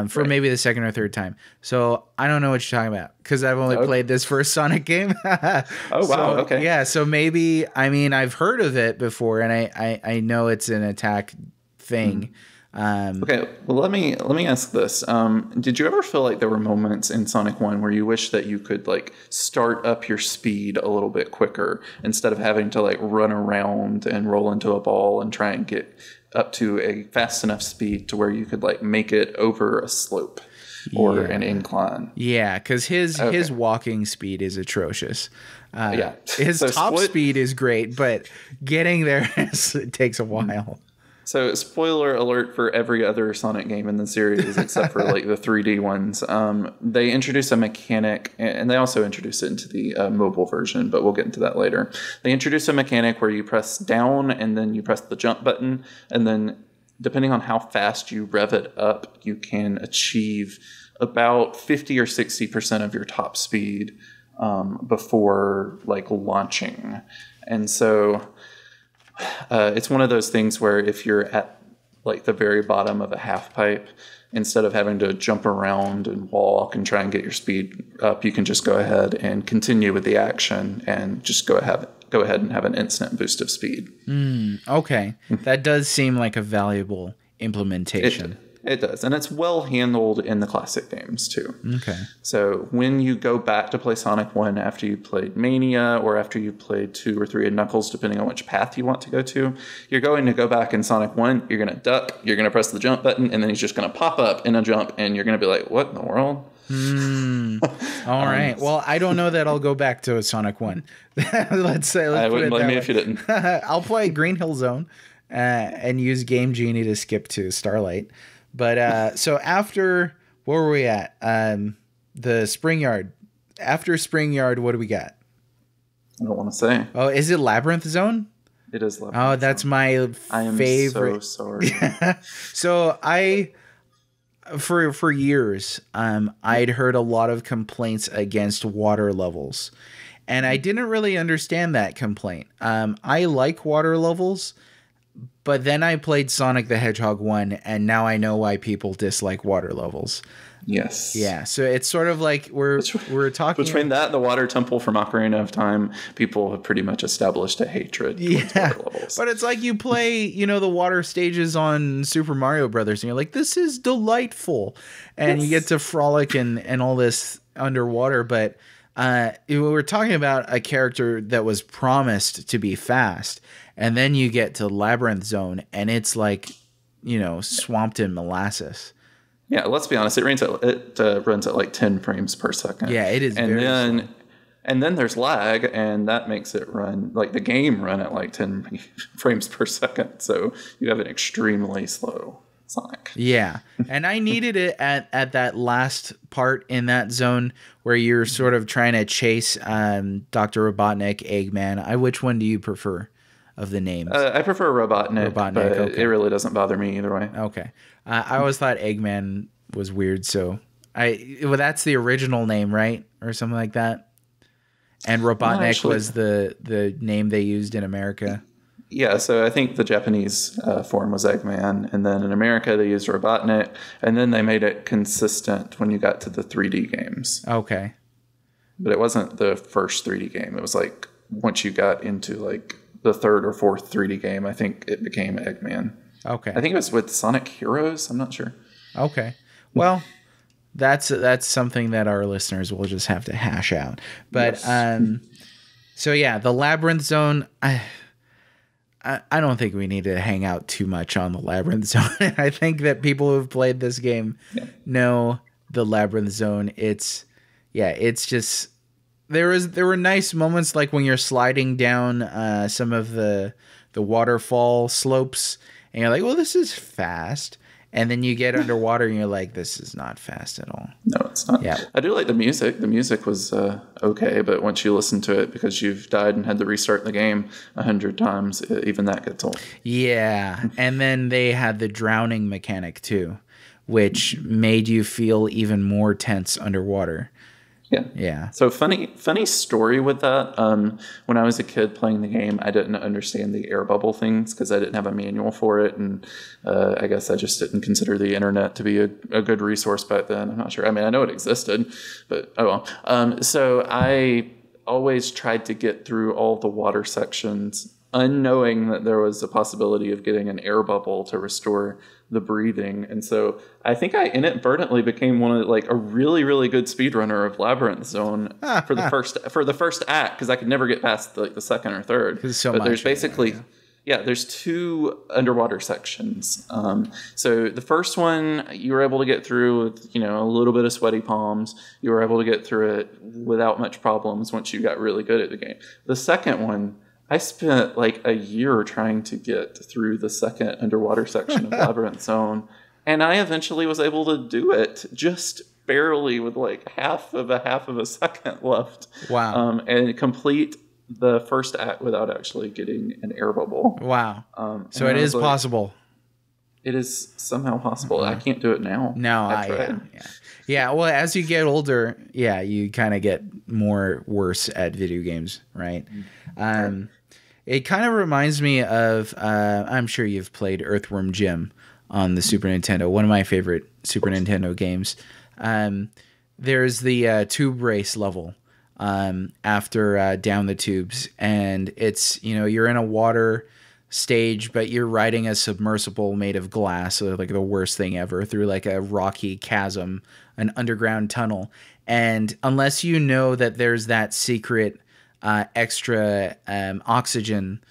for maybe the second or third time. So I don't know what you're talking about because I've only played this first Sonic game. Oh, wow. Okay. Yeah. So maybe, I mean, I've heard of it before and I know it's an attack thing. Okay, well, let me ask this. Did you ever feel like there were moments in Sonic 1 where you wish that you could, like, start up your speed a little bit quicker instead of having to, like, run around and roll into a ball and try and get up to a fast enough speed to where you could, like, make it over a slope or an incline? Yeah, because his walking speed is atrocious. His So top speed is great, but getting there it takes a while. So, spoiler alert for every other Sonic game in the series, except for like the 3D ones. They introduce a mechanic, and they also introduce it into the mobile version, but we'll get into that later. They introduce a mechanic where you press down and then you press the jump button, and then depending on how fast you rev it up, you can achieve about 50 or 60% of your top speed before like launching. And so it's one of those things where if you're at like the very bottom of a half pipe, instead of having to jump around and walk and try and get your speed up, you can just go ahead and continue with the action and just go ahead and have an instant boost of speed. Okay. That does seem like a valuable implementation. It does. And it's well handled in the classic games too. Okay. So when you go back to play Sonic 1 after you played Mania or after you played 2 or 3 of Knuckles, depending on which path you want to go back in Sonic 1, you're going to duck, you're going to press the jump button, and then he's just going to pop up in a jump, and you're going to be like, what in the world? All right. Well, I don't know that I'll go back to Sonic 1. Let's I wouldn't blame you if you didn't. I'll play Green Hill Zone and use Game Genie to skip to Starlight. But so after, where were we at? The Spring Yard. After Spring Yard, what do we got? I don't want to say. Oh, is it Labyrinth Zone? It is Labyrinth Zone. Oh, that's my favorite. So sorry. So for years, I'd heard a lot of complaints against water levels. And I didn't really understand that complaint. I like water levels. But then I played Sonic the Hedgehog 1, and now I know why people dislike water levels. Yes. Yeah, so it's sort of like we're talking... Between that and the Water Temple from Ocarina of Time, people have pretty much established a hatred towards water levels. But it's like you play, the water stages on Super Mario Brothers, and you're like, this is delightful. And you get to frolic and all this underwater, but... we're talking about a character that was promised to be fast, and then you get to Labyrinth Zone, and it's like, swamped in molasses. Yeah, let's be honest. It runs at like 10 frames per second. Yeah, it is. And then there's lag, and that makes it run like the game run at like 10 frames per second. So you have an extremely slow Sonic. Yeah, and I needed it at that last part in that zone where you're sort of trying to chase Dr. Robotnik, Eggman. Which one do you prefer of the names? I prefer Robotnik, but okay. It really doesn't bother me either way. Okay. I always thought Eggman was weird, so that's the original name, right? Or something like that. And Robotnik was the name they used in America. Yeah, so I think the Japanese form was Eggman, and then in America they used Robotnik, and then they made it consistent when you got to the 3D games. Okay. But it wasn't the first 3D game. It was like once you got into like the third or fourth 3D game, I think it became Eggman. Okay. I think it was with Sonic Heroes. I'm not sure. Okay. Well, that's something that our listeners will just have to hash out. But yes. So yeah, the Labyrinth Zone. I don't think we need to hang out too much on the Labyrinth Zone. I think that people who've played this game know the Labyrinth Zone. It's just there were nice moments like when you're sliding down some of the waterfall slopes, and you're like, well, this is fast. And then you get underwater and you're like, this is not fast at all. No, it's not. Yeah. I do like the music. The music was okay, but once you listen to it because you've died and had to restart the game 100 times, even that gets old. Yeah. And then they had the drowning mechanic too, which made you feel even more tense underwater. Yeah. So funny story with that. When I was a kid playing the game, I didn't understand the air bubble things because I didn't have a manual for it, and I guess I just didn't consider the internet to be a good resource back then. I'm not sure. I mean, I know it existed, but oh well. So I always tried to get through all the water sections, unknowing that there was a possibility of getting an air bubble to restore the breathing. And so I think I inadvertently became a really, really good speedrunner of Labyrinth Zone for the first act, because I could never get past the second or third. There's basically there's two underwater sections. So the first one you were able to get through with a little bit of sweaty palms. You were able to get through it without much problems once you got really good at the game. The second one, I spent like a year trying to get through the second underwater section of Labyrinth Zone, and I eventually was able to do it just barely with like half of a second left. Wow. And complete the first act without actually getting an air bubble. Wow. So it is possible. It is somehow possible. I can't do it now. Yeah. Well, as you get older, you kind of get worse at video games, right? It kind of reminds me of, I'm sure you've played Earthworm Jim on the Super Nintendo, one of my favorite Super Nintendo games. There's the tube race level after Down the Tubes, and it's, you're in a water stage, but you're riding a submersible made of glass, so like the worst thing ever, through like a rocky chasm, an underground tunnel. And unless you know that there's that secret extra oxygen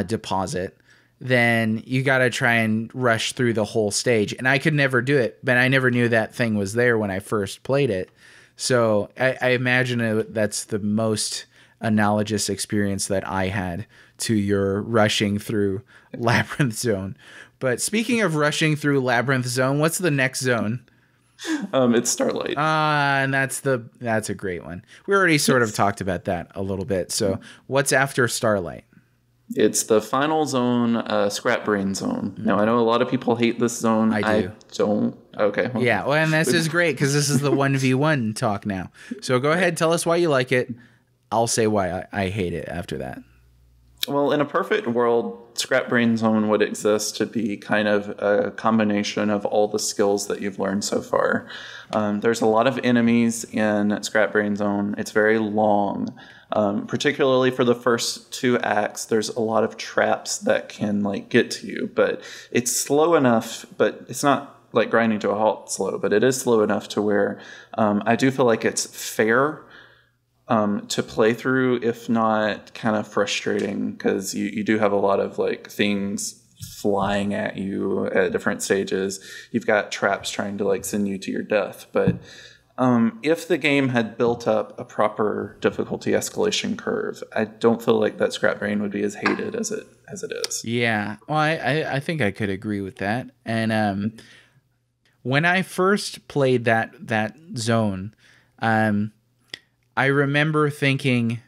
deposit, then you got to try and rush through the whole stage. And I could never do it, but I never knew that thing was there when I first played it. So I imagine that's the most analogous experience that I had to your rushing through Labyrinth Zone. But speaking of rushing through Labyrinth Zone, what's the next zone? It's Starlight. And that's a great one. We already sort of talked about that a little bit. So what's after Starlight? It's the final zone, Scrap Brain Zone. Now, I know a lot of people hate this zone. I do. Don't. Okay. Well. Yeah, well, and this is great because this is the 1v1 talk now. So go ahead, tell us why you like it. I'll say why I hate it after that. Well, in a perfect world, Scrap Brain Zone would exist to be kind of a combination of all the skills that you've learned so far. There's a lot of enemies in Scrap Brain Zone. It's very long. Particularly for the first two acts, there's a lot of traps that can get to you, but it's slow enough, but it's not like grinding to a halt slow, but it is slow enough to where I do feel like it's fair to play through, if not kind of frustrating, because you do have a lot of things flying at you at different stages. You've got traps trying to send you to your death, but if the game had built up a proper difficulty escalation curve, I don't feel like that Scrap Brain would be as hated as it is. Yeah, well, I think I could agree with that. And when I first played that zone, I remember thinking,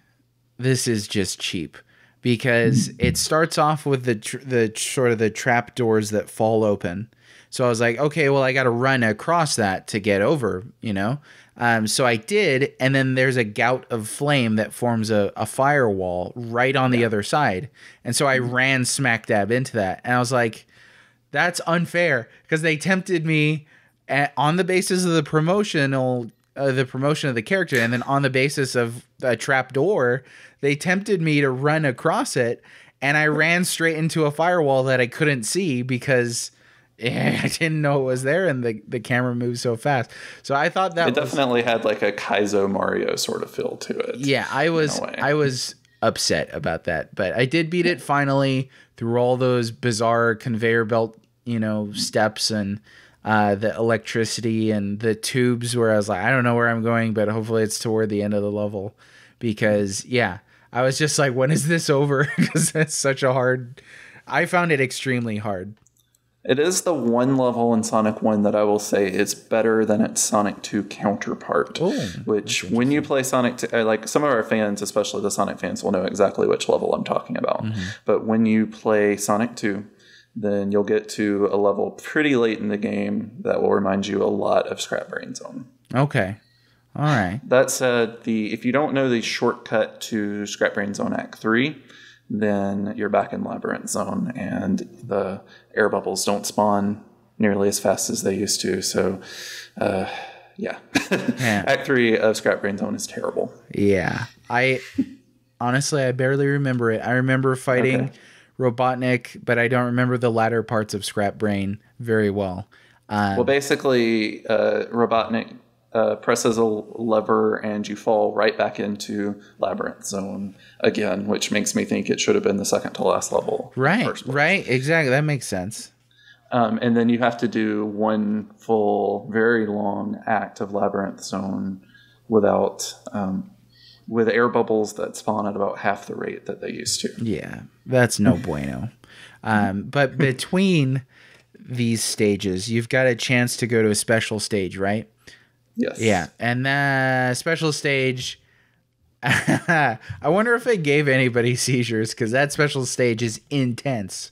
this is just cheap, because it starts off with the sort of the trap doors that fall open. So I was like, okay, well, I got to run across that to get over, So I did, and then there's a gout of flame that forms a firewall right on the other side. And so I ran smack dab into that, and I was like, that's unfair, because they tempted me on the basis of the promotion of the character, and then on the basis of a trap door, they tempted me to run across it, and I ran straight into a firewall that I couldn't see because I didn't know it was there, and the camera moves so fast. So I thought that it definitely had a Kaizo Mario sort of feel to it. Yeah, I was upset about that, but I did beat it finally through all those bizarre conveyor belt, steps and the electricity and the tubes, where I was like, I don't know where I'm going, but hopefully it's toward the end of the level, because I was just like, when is this over? Because that's such a hard. I found it extremely hard. It is the one level in Sonic 1 that I will say is better than its Sonic 2 counterpart. Which, when you play Sonic 2, some of our fans, especially the Sonic fans, will know exactly which level I'm talking about. Mm-hmm. But when you play Sonic 2, then you'll get to a level pretty late in the game that will remind you a lot of Scrap Brain Zone. Okay. All right. That said, if you don't know the shortcut to Scrap Brain Zone Act 3, then you're back in Labyrinth Zone, and the air bubbles don't spawn nearly as fast as they used to. So, yeah. Act 3 of Scrap Brain Zone is terrible. Yeah. Honestly, I barely remember it. I remember fighting Robotnik, but I don't remember the latter parts of Scrap Brain very well. Well, basically, Robotnik presses a lever and you fall right back into Labyrinth Zone again, which makes me think it should have been the second to last level. Right, exactly. That makes sense. And then you have to do one full, very long act of Labyrinth Zone without, with air bubbles that spawn at about half the rate that they used to. Yeah, that's no bueno. But between these stages, you've got a chance to go to a special stage, right? Yes. Yeah, and that special stage, I wonder if it gave anybody seizures, because that special stage is intense.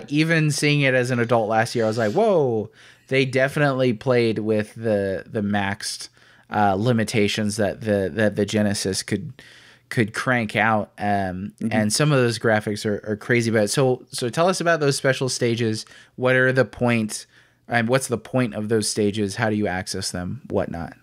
Even seeing it as an adult last year, I was like, whoa, they definitely played with the maxed limitations that the Genesis could crank out, and some of those graphics are crazy about it. So tell us about those special stages. What are the point? What's the point of those stages? How do you access them? Whatnot?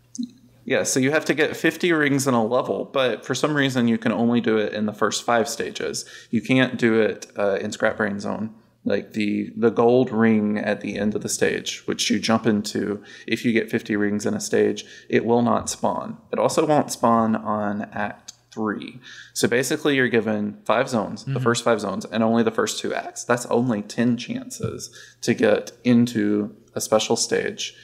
Yeah, so you have to get 50 rings in a level, but for some reason you can only do it in the first 5 stages. You can't do it in Scrap Brain Zone. Like the gold ring at the end of the stage, which you jump into, if you get 50 rings in a stage, it will not spawn. It also won't spawn on Act 3. So basically you're given 5 zones, the first 5 zones, and only the first 2 acts. That's only 10 chances to get into a special stage,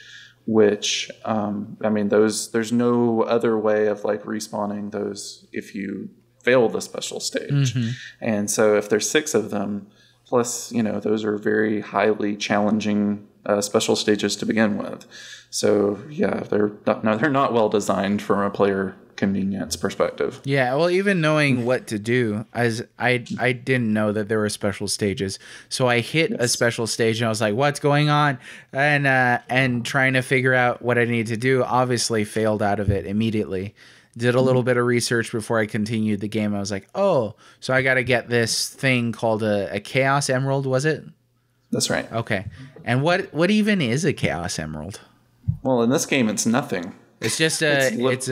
which, there's no other way of like respawning those if you fail the special stage. And so if there's 6 of them, plus, those are very highly challenging special stages to begin with. So yeah, they're not well designed from a player convenience perspective. Yeah, well, even knowing what to do, as I didn't know that there were special stages, so I hit a special stage and I was like, "What's going on?" And trying to figure out what I needed to do, obviously failed out of it immediately. Did a little bit of research before I continued the game. I was like, "Oh, so I got to get this thing called a Chaos Emerald." Was it? That's right. Okay, and what even is a Chaos Emerald? Well, in this game, it's nothing. It's just it's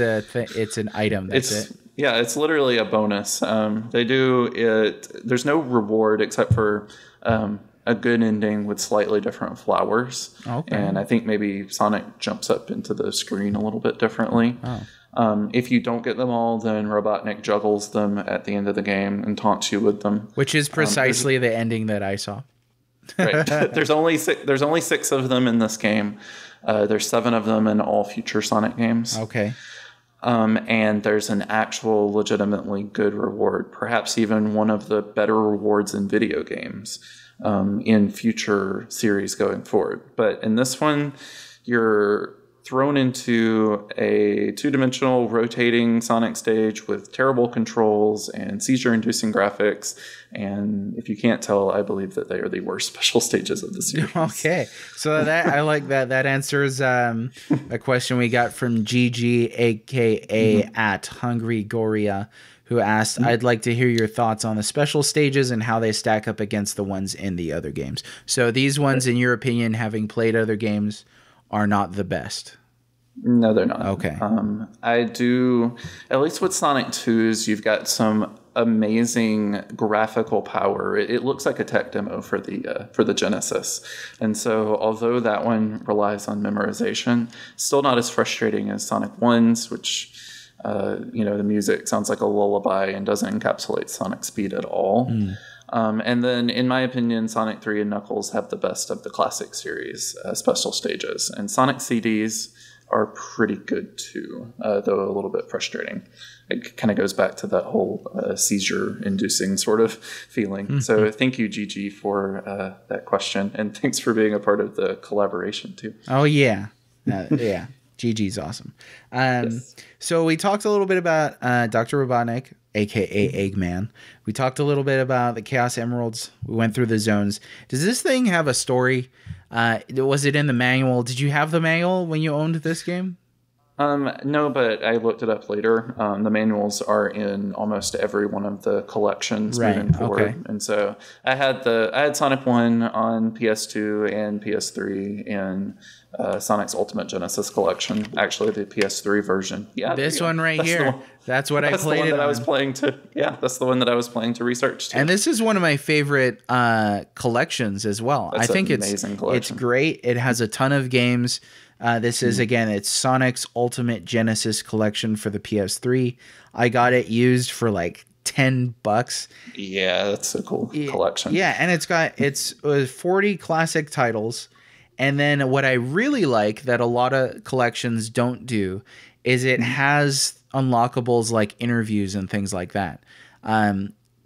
an item. That's it. Yeah, it's literally a bonus. They do it. There's no reward except for a good ending with slightly different flowers. Okay. And I think maybe Sonic jumps up into the screen a little bit differently. Oh. If you don't get them all, then Robotnik juggles them at the end of the game and taunts you with them. Which is precisely the ending that I saw. Right. There's only 6 of them in this game. There's 7 of them in all future Sonic games. Okay. And there's an actual legitimately good reward, perhaps even one of the better rewards in video games in future series going forward. But in this one, you're thrown into a 2-dimensional rotating Sonic stage with terrible controls and seizure-inducing graphics. And if you can't tell, I believe that they are the worst special stages of the series. Okay, so that I like that. That answers a question we got from GG, aka at Hungry Goria, who asked, "I'd like to hear your thoughts on the special stages and how they stack up against the ones in the other games." So these ones, in your opinion, having played other games, are not the best. No, they're not. Okay. I do, at least with Sonic 2's, you've got some amazing graphical power. It looks like a tech demo for the Genesis. And so although that one relies on memorization, still not as frustrating as Sonic 1's, which, the music sounds like a lullaby and doesn't encapsulate Sonic speed at all. And then, in my opinion, Sonic 3 and Knuckles have the best of the classic series special stages. And Sonic CDs are pretty good too, though a little bit frustrating. It kind of goes back to that whole seizure-inducing sort of feeling. So thank you, Gigi, for that question. And thanks for being a part of the collaboration too. Oh, yeah. Yeah. Gigi's awesome. Yes. So we talked a little bit about Dr. Robotnik, a.k.a. Eggman. We talked a little bit about the Chaos Emeralds. We went through the zones. Does this thing have a story? Was it in the manual? Did you have the manual when you owned this game? No, but I looked it up later. The manuals are in almost every one of the collections moving forward. Okay. And so I had Sonic 1 on PS2 and PS3 in Sonic's Ultimate Genesis collection. Actually, the PS3 version. Yeah, this one right here. That's what I played it on. That's the one that I was playing to research too. And this is one of my favorite collections as well. That's I think an amazing collection. It's great. It has a ton of games. This is, again, it's Sonic's Ultimate Genesis collection for the PS3. I got it used for like $10. Yeah, that's a cool collection. Yeah, and it's 40 classic titles. And then what I really like that a lot of collections don't do is it has unlockables like interviews and things like that.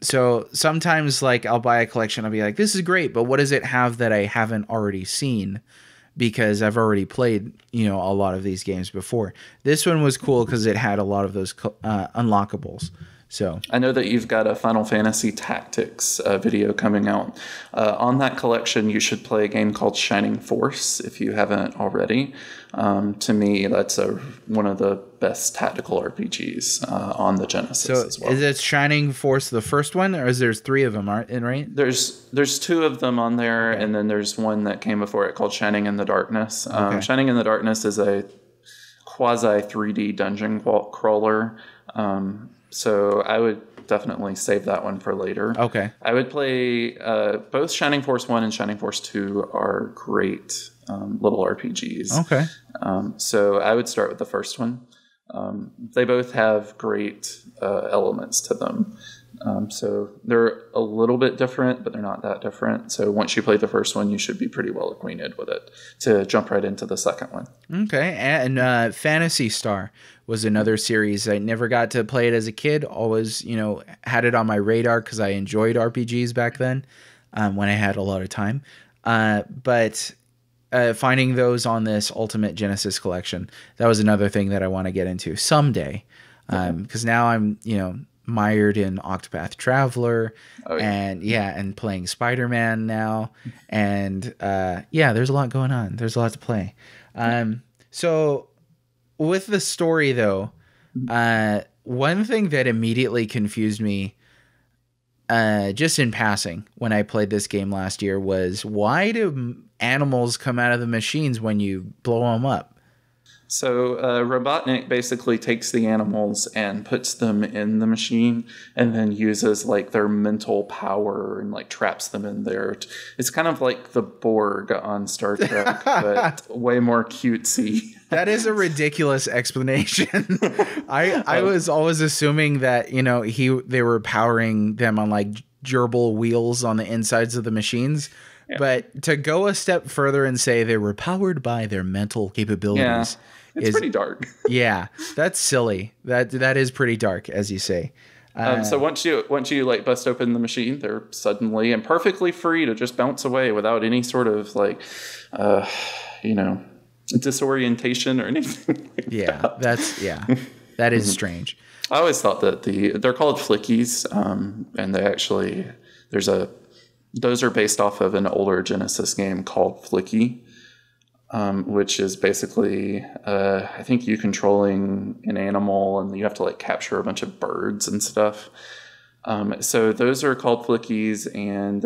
So sometimes like I'll buy a collection, I'll be like, this is great, but what does it have that I haven't already seen? Because I've already played, a lot of these games before. This one was cool because it had a lot of those unlockables. So I know that you've got a Final Fantasy Tactics video coming out. On that collection, you should play a game called Shining Force if you haven't already. To me, that's one of the best tactical RPGs on the Genesis as well. Is it Shining Force the first one, or is there's 3 of them, right? There's 2 of them on there, and then there's one that came before it called Shining in the Darkness. Shining in the Darkness is a quasi 3D dungeon crawler. So I would definitely save that one for later. Okay. I would play both Shining Force 1 and Shining Force 2 are great little RPGs. Okay. So I would start with the first one. They both have great elements to them. So they're a little bit different, but they're not that different. So once you play the first one, you should be pretty well acquainted with it to jump right into the second one. Okay. And Phantasy Star was another series. I never got to play it as a kid. Always, had it on my radar because I enjoyed RPGs back then when I had a lot of time. But finding those on this Ultimate Genesis collection, that was another thing that I want to get into someday. Because now I'm, mired in Octopath Traveler and playing Spider-Man now. And there's a lot going on. There's a lot to play. So with the story though, one thing that immediately confused me just in passing when I played this game last year was, why do animals come out of the machines when you blow them up? So Robotnik basically takes the animals and puts them in the machine and then uses like their mental power and like traps them in there. It's kind of like the Borg on Star Trek, but way more cutesy. That is a ridiculous explanation. I was always assuming that, they were powering them on like gerbil wheels on the insides of the machines. Yeah. But to go a step further and say they were powered by their mental capabilities it's pretty dark. Yeah, that's silly. That is pretty dark, as you say. So once you like bust open the machine, they're suddenly and perfectly free to just bounce away without any sort of like, disorientation or anything. That is strange. I always thought that they're called flickies, and they actually those are based off of an older Genesis game called Flicky, which is basically I think you controlling an animal and you have to like capture a bunch of birds and stuff. So those are called flickies, and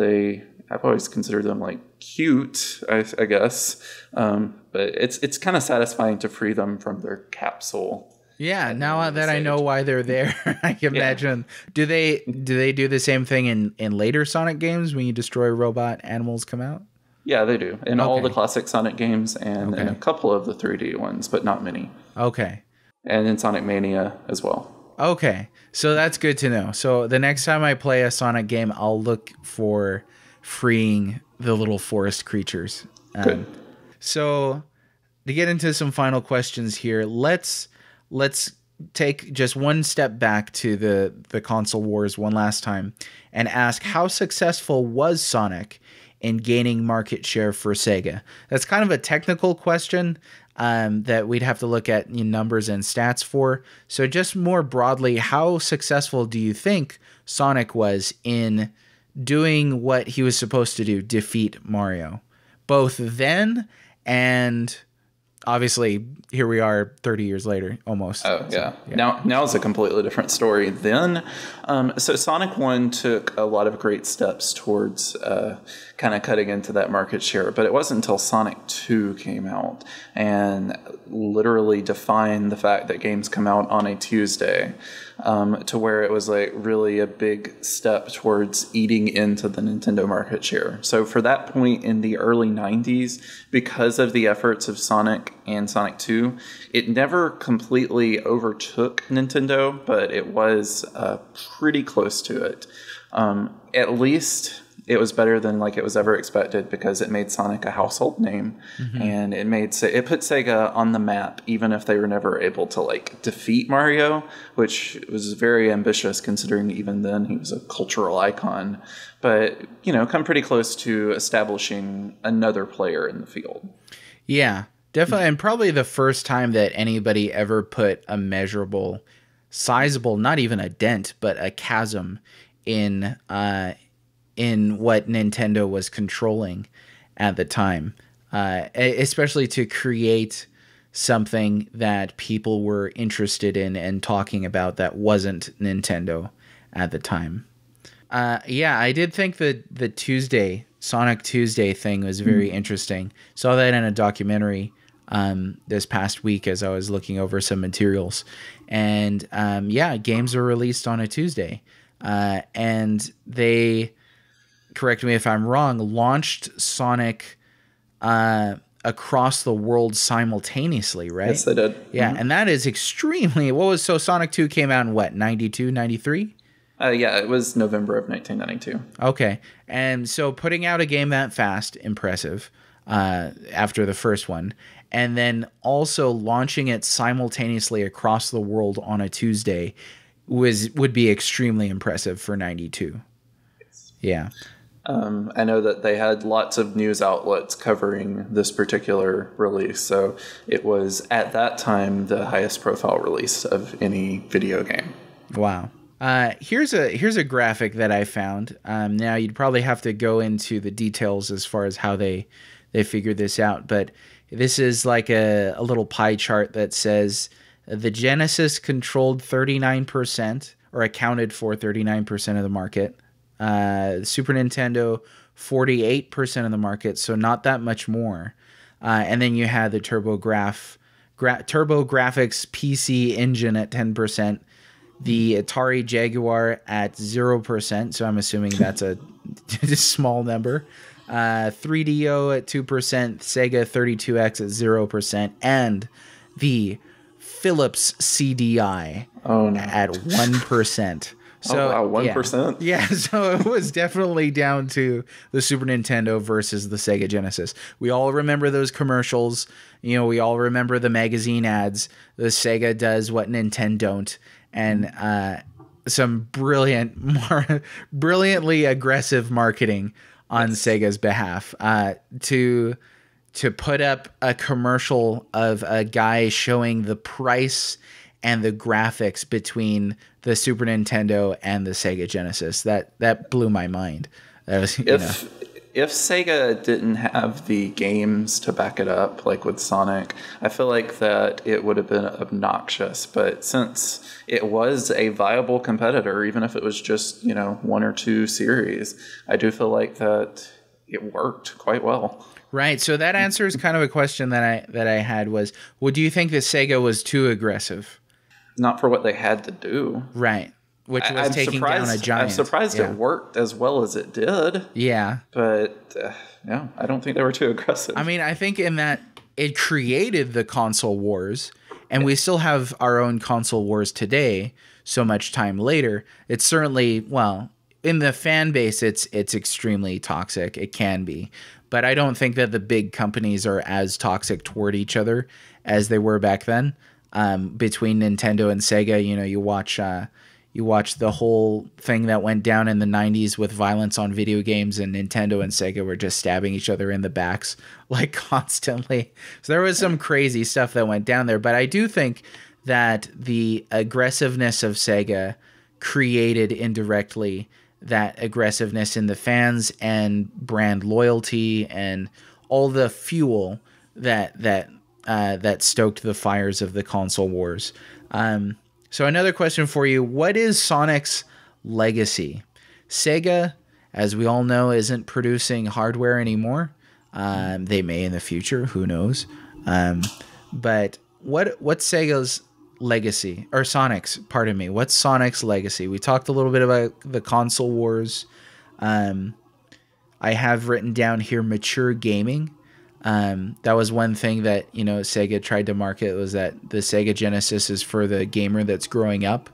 I've always considered them like cute, I guess. But it's kind of satisfying to free them from their capsule. Yeah, now that I know why they're there, I can imagine. Do they do the same thing in later Sonic games when you destroy robot animals come out? Yeah, they do. In all the classic Sonic games and in a couple of the 3D ones, but not many. Okay. And in Sonic Mania as well. Okay. So that's good to know. So the next time I play a Sonic game, I'll look for freeing the little forest creatures. Good. So to get into some final questions here, let's take just one step back to the console wars one last time and ask, how successful was Sonic in gaining market share for Sega? That's kind of a technical question that we'd have to look at numbers and stats for. So just more broadly, how successful do you think Sonic was in doing what he was supposed to do, defeat Mario, both then and obviously here we are 30 years later, almost. Oh, yeah. So, yeah. Now it's a completely different story. Then, so Sonic 1 took a lot of great steps towards kind of cutting into that market share, but it wasn't until Sonic 2 came out and literally defined the fact that games come out on a Tuesday, to where it was like really a big step towards eating into the Nintendo market share. So for that point in the early 90s, because of the efforts of Sonic and Sonic 2, it never completely overtook Nintendo, but it was pretty close to it. At least it was better than like it was ever expected, because it made Sonic a household name, and it put Sega on the map, even if they were never able to like defeat Mario, which was very ambitious considering even then he was a cultural icon. But come pretty close to establishing another player in the field. Yeah, definitely, and probably the first time that anybody ever put a measurable, sizable, not even a dent, but a chasm in what Nintendo was controlling at the time, especially to create something that people were interested in and talking about that wasn't Nintendo at the time. Yeah, I did think that the Sonic Tuesday thing was very interesting. Saw that in a documentary this past week as I was looking over some materials. And yeah, games are released on a Tuesday. And they, correct me if I'm wrong, launched Sonic across the world simultaneously, right? Yes, they did. Yeah, and that is extremely... so Sonic 2 came out in what, 92, 93? Yeah, it was November of 1992. Okay, and so putting out a game that fast, impressive, after the first one, and then also launching it simultaneously across the world on a Tuesday would be extremely impressive for 92. Yeah. I know that they had lots of news outlets covering this particular release, so it was at that time the highest profile release of any video game. Wow. Here's a graphic that I found. Now you'd probably have to go into the details as far as how they figured this out, but this is like a little pie chart that says the Genesis controlled 39% or accounted for 39% of the market. Super Nintendo 48% of the market, so not that much more. And then you had the TurboGrafx PC Engine at 10%. The Atari Jaguar at 0%, so I'm assuming that's a small number. 3DO at 2%, Sega 32X at 0%, and the Philips CDI at 1%. So, 1%? Yeah, so it was definitely down to the Super Nintendo versus the Sega Genesis. We all remember those commercials. We all remember the magazine ads. The Sega does what Nintendo don't. And some brilliantly aggressive marketing on Sega's behalf to put up a commercial of a guy showing the price and the graphics between the Super Nintendo and the Sega Genesis. That blew my mind. That was, if Sega didn't have the games to back it up, like with Sonic, I feel like that it would have been obnoxious. But since it was a viable competitor, even if it was just, one or two series, I do feel like that it worked quite well. Right. So that answers kind of a question that I had was, well, do you think that Sega was too aggressive? Not for what they had to do. Right. Which was taking down a giant. I'm surprised it worked as well as it did. Yeah. But, I don't think they were too aggressive. I mean, I think in that it created the console wars, and we still have our own console wars today, so much time later. It's certainly, in the fan base, it's extremely toxic. It can be. But I don't think that the big companies are as toxic toward each other as they were back then. Between Nintendo and Sega, you watch the whole thing that went down in the 90s with violence on video games, and Nintendo and Sega were just stabbing each other in the backs like constantly. So there was some crazy stuff that went down there. But I do think that the aggressiveness of Sega created indirectly that aggressiveness in the fans and brand loyalty and all the fuel that that stoked the fires of the console wars. So another question for you: what is Sonic's legacy? Sega, as we all know, isn't producing hardware anymore. They may in the future, who knows? But what's Sega's legacy, or Sonic's? Pardon me. What's Sonic's legacy? We talked a little bit about the console wars. I have written down here mature gaming. That was one thing that, Sega tried to market, was that the Sega Genesis is for the gamer that's growing up,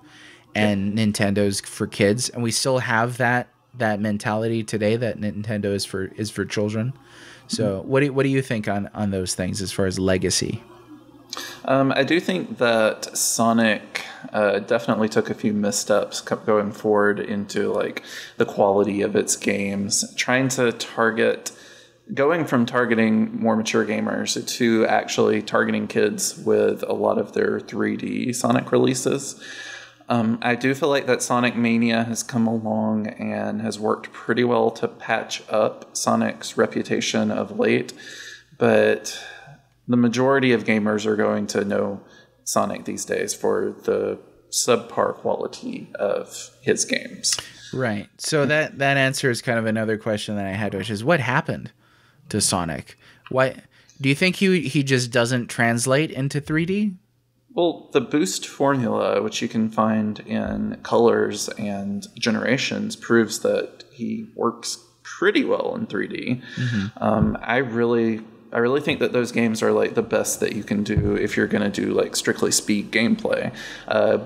and Nintendo's for kids. And we still have that mentality today, that Nintendo is for children. So what do you think on those things as far as legacy? I do think that Sonic definitely took a few missteps going forward into like the quality of its games, going from targeting more mature gamers to actually targeting kids with a lot of their 3D Sonic releases. I do feel like that Sonic Mania has come along and has worked pretty well to patch up Sonic's reputation of late, but the majority of gamers are going to know Sonic these days for the subpar quality of his games. Right. So that answers kind of another question that I had, which is what happened to Sonic? Why do you think he just doesn't translate into 3D? Well, the boost formula, which you can find in Colors and Generations, proves that he works pretty well in 3D. Mm-hmm. I really think that those games are like the best that you can do if you're going to do like strictly speed gameplay.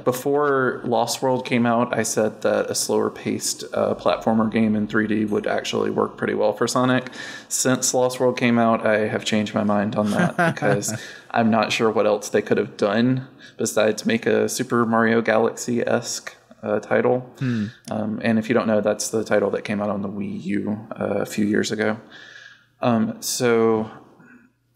Before Lost World came out, I said that a slower paced platformer game in 3D would actually work pretty well for Sonic. Since Lost World came out, I have changed my mind on that because I'm not sure what else they could have done besides make a Super Mario Galaxy-esque title. And if you don't know, that's the title that came out on the Wii U a few years ago.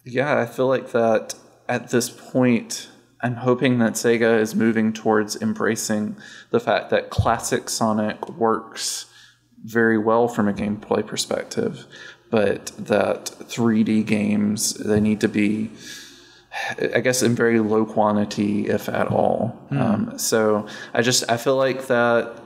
Yeah, I feel like that at this point, I'm hoping that Sega is moving towards embracing the fact that classic Sonic works very well from a gameplay perspective, but that 3D games, they need to be, I guess, in very low quantity, if at all. So I feel like that,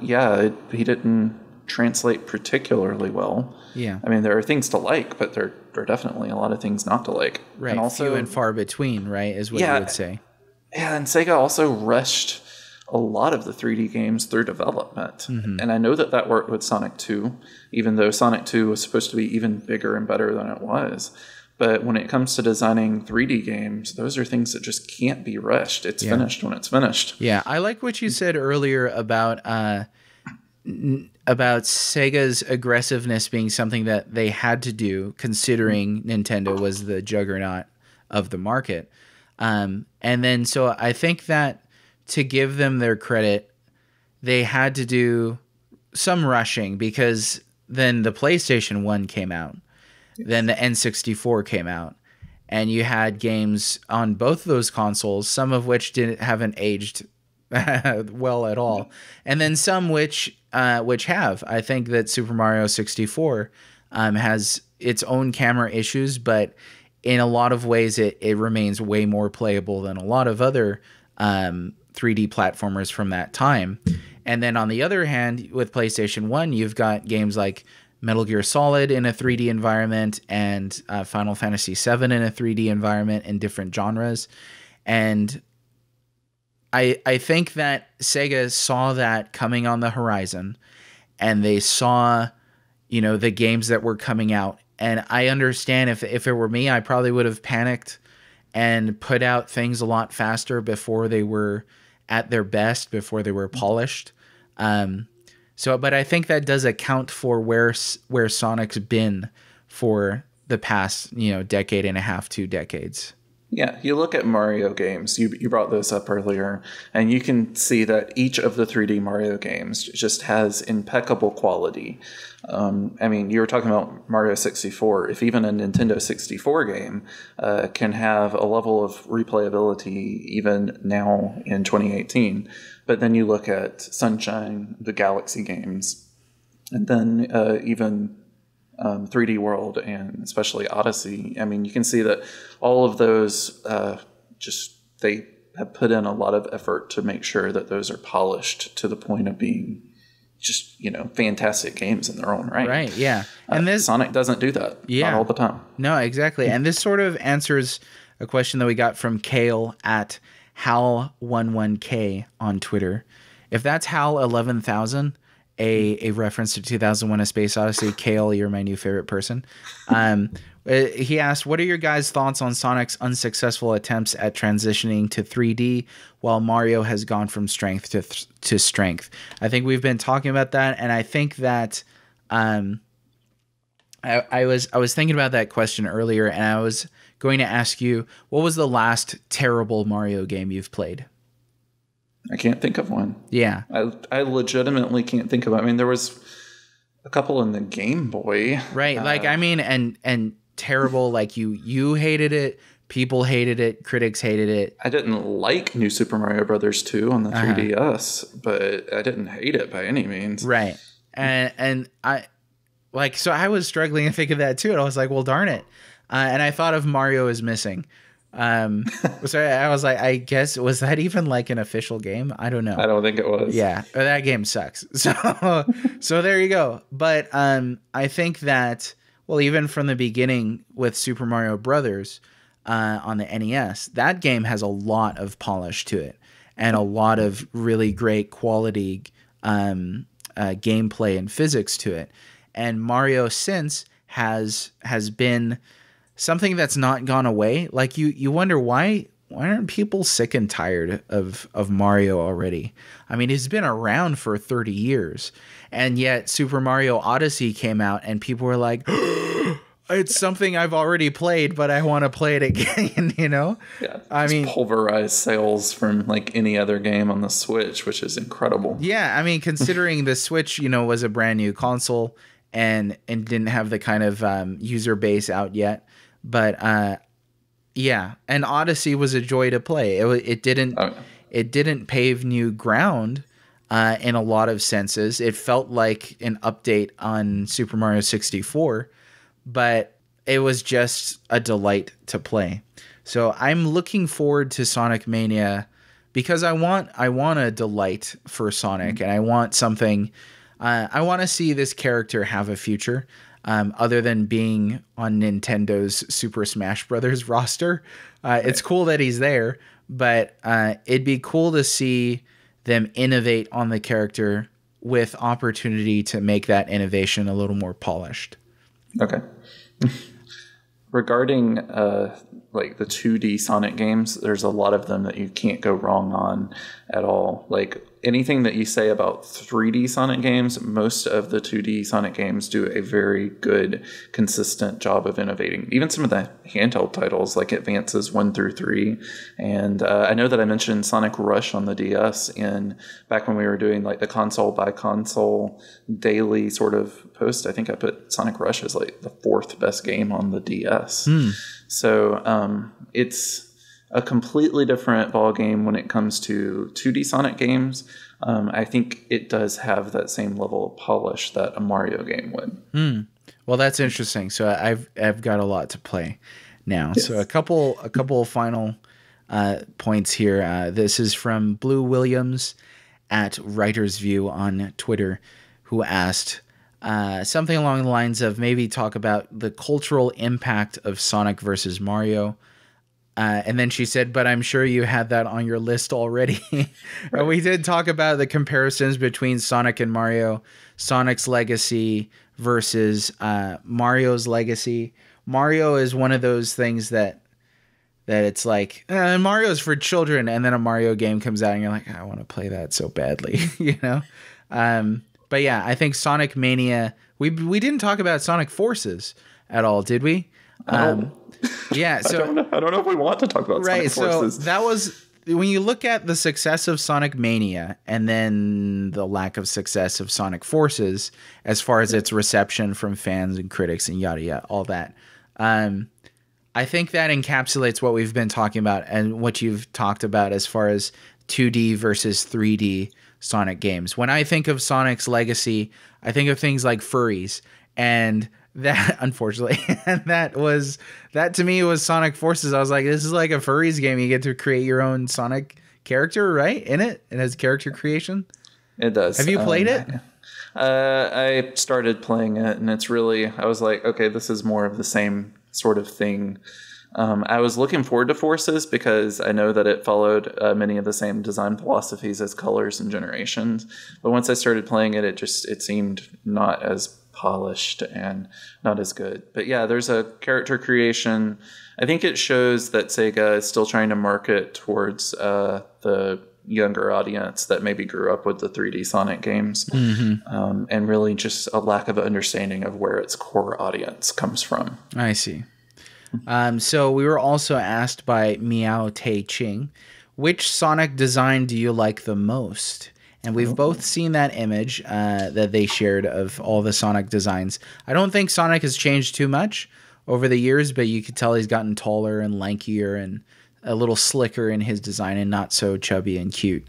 he didn't translate particularly well. Yeah. I mean, there are things to like, but there are definitely a lot of things not to like. Right. And also, few and far between, right, is what you would say. Yeah, and Sega also rushed a lot of the 3D games through development. Mm-hmm. And I know that worked with Sonic 2, even though Sonic 2 was supposed to be even bigger and better than it was. But when it comes to designing 3D games, those are things that just can't be rushed. It's finished when it's finished. Yeah, I like what you said earlier about Sega's aggressiveness being something that they had to do, considering Nintendo was the juggernaut of the market. And then, so I think that to give them their credit, they had to do some rushing, because then the PlayStation 1 came out, then the N64 came out, and you had games on both of those consoles, some of which haven't aged well at all, and then some which have. I think that Super Mario 64 has its own camera issues, but in a lot of ways it remains way more playable than a lot of other 3D platformers from that time. And then on the other hand, with PlayStation 1, you've got games like Metal Gear Solid in a 3D environment, and Final Fantasy VII in a 3D environment in different genres. And I think that Sega saw that coming on the horizon, and they saw, the games that were coming out. And I understand if it were me, I probably would have panicked and put out things a lot faster before they were at their best, before they were polished. But I think that does account for where Sonic's been for the past, decade and a half, 2 decades. Yeah, you look at Mario games, you brought those up earlier, and you can see that each of the 3D Mario games just has impeccable quality. I mean, you were talking about Mario 64. If even a Nintendo 64 game can have a level of replayability even now in 2018, but then you look at Sunshine, the Galaxy games, and then even 3D World and especially Odyssey. I mean, you can see that all of those they have put in a lot of effort to make sure that those are polished to the point of being just, fantastic games in their own right. Right, yeah. And this Sonic doesn't do that. Yeah. Not all the time. No, exactly. And this sort of answers a question that we got from Kale at Hal11K on Twitter. If that's Hal 11,000, a reference to 2001: A Space Odyssey, Kale, you're my new favorite person. He asked, what are your guys' thoughts on Sonic's unsuccessful attempts at transitioning to 3D while Mario has gone from strength to strength? I think we've been talking about that, and I think that I was thinking about that question earlier, and I was going to ask you, what was the last terrible Mario game you've played? I can't think of one. Yeah. I legitimately can't think of it. I mean, there was a couple in the Game Boy. Right. And terrible, like you hated it, people hated it, critics hated it. I didn't like New Super Mario Brothers 2 on the 3DS, but I didn't hate it by any means. Right. And I was struggling to think of that too, and I was like, well, darn it. And I thought of Mario is Missing. So I was like, I guess, was that even like an official game? I don't know. I don't think it was. Yeah, that game sucks. So there you go. But I think that, well, even from the beginning with Super Mario Brothers on the NES, that game has a lot of polish to it and a lot of really great quality gameplay and physics to it. And Mario since has been something that's not gone away. Like you wonder why aren't people sick and tired of Mario already? I mean, he's been around for 30 years, and yet Super Mario Odyssey came out and people were like, it's something I've already played, but I want to play it again, Yeah, I mean, pulverized sales from like any other game on the Switch, which is incredible. Yeah, I mean, considering the Switch, was a brand new console and didn't have the kind of user base out yet. But yeah, and Odyssey was a joy to play. It didn't pave new ground in a lot of senses. It felt like an update on Super Mario 64, but it was just a delight to play. So I'm looking forward to Sonic Mania because I want a delight for Sonic, and I want something. I want to see this character have a future. Other than being on Nintendo's Super Smash Brothers roster. It's cool that he's there, but it'd be cool to see them innovate on the character with opportunity to make that innovation a little more polished. Okay. Regarding like the 2D Sonic games, there's a lot of them that you can't go wrong on at all. Like anything that you say about 3D Sonic games, most of the 2D Sonic games do a very good, consistent job of innovating. Even some of the handheld titles like Advances 1 through 3. And I know that I mentioned Sonic Rush on the DS back when we were doing like the console by console daily sort of post. I think I put Sonic Rush as like the 4th best game on the DS. So it's a completely different ball game when it comes to 2D Sonic games. I think it does have that same level of polish that a Mario game would. Well, that's interesting. So I've got a lot to play now. Yes. So a couple final points here. This is from Blue Williams at Writer's View on Twitter, who asked something along the lines of maybe talk about the cultural impact of Sonic versus Mario. And then she said, but I'm sure you had that on your list already. Right. We did talk about the comparisons between Sonic and Mario, Sonic's legacy versus Mario's legacy. Mario is one of those things that it's like, Mario's for children, and then a Mario game comes out and you're like, I want to play that so badly, But yeah, I think Sonic Mania, we didn't talk about Sonic Forces at all, did we? Yeah, so I don't know if we want to talk about Sonic Forces. So that was when you look at the success of Sonic Mania and then the lack of success of Sonic Forces as far as its reception from fans and critics and yada yada, all that. I think that encapsulates what we've been talking about and what you've talked about as far as 2D versus 3D Sonic games. When I think of Sonic's legacy, I think of things like furries and that unfortunately, that to me was Sonic Forces. I was like, this is like a furries game. You get to create your own Sonic character, right? In it has character creation. It does. Have you played it? I started playing it, and it's really, I was like, okay, this is more of the same sort of thing. I was looking forward to Forces because I know that it followed many of the same design philosophies as Colors and Generations. But once I started playing it, it seemed not as polished and not as good. But yeah, there's a character creation. I think it shows that Sega is still trying to market towards the younger audience that maybe grew up with the 3D Sonic games, and really just a lack of understanding of where its core audience comes from. I see. So we were also asked by Miao Te Ching, which Sonic design do you like the most? And we've both seen that image that they shared of all the Sonic designs. I don't think Sonic has changed too much over the years, but you could tell he's gotten taller and lankier and a little slicker in his design and not so chubby and cute.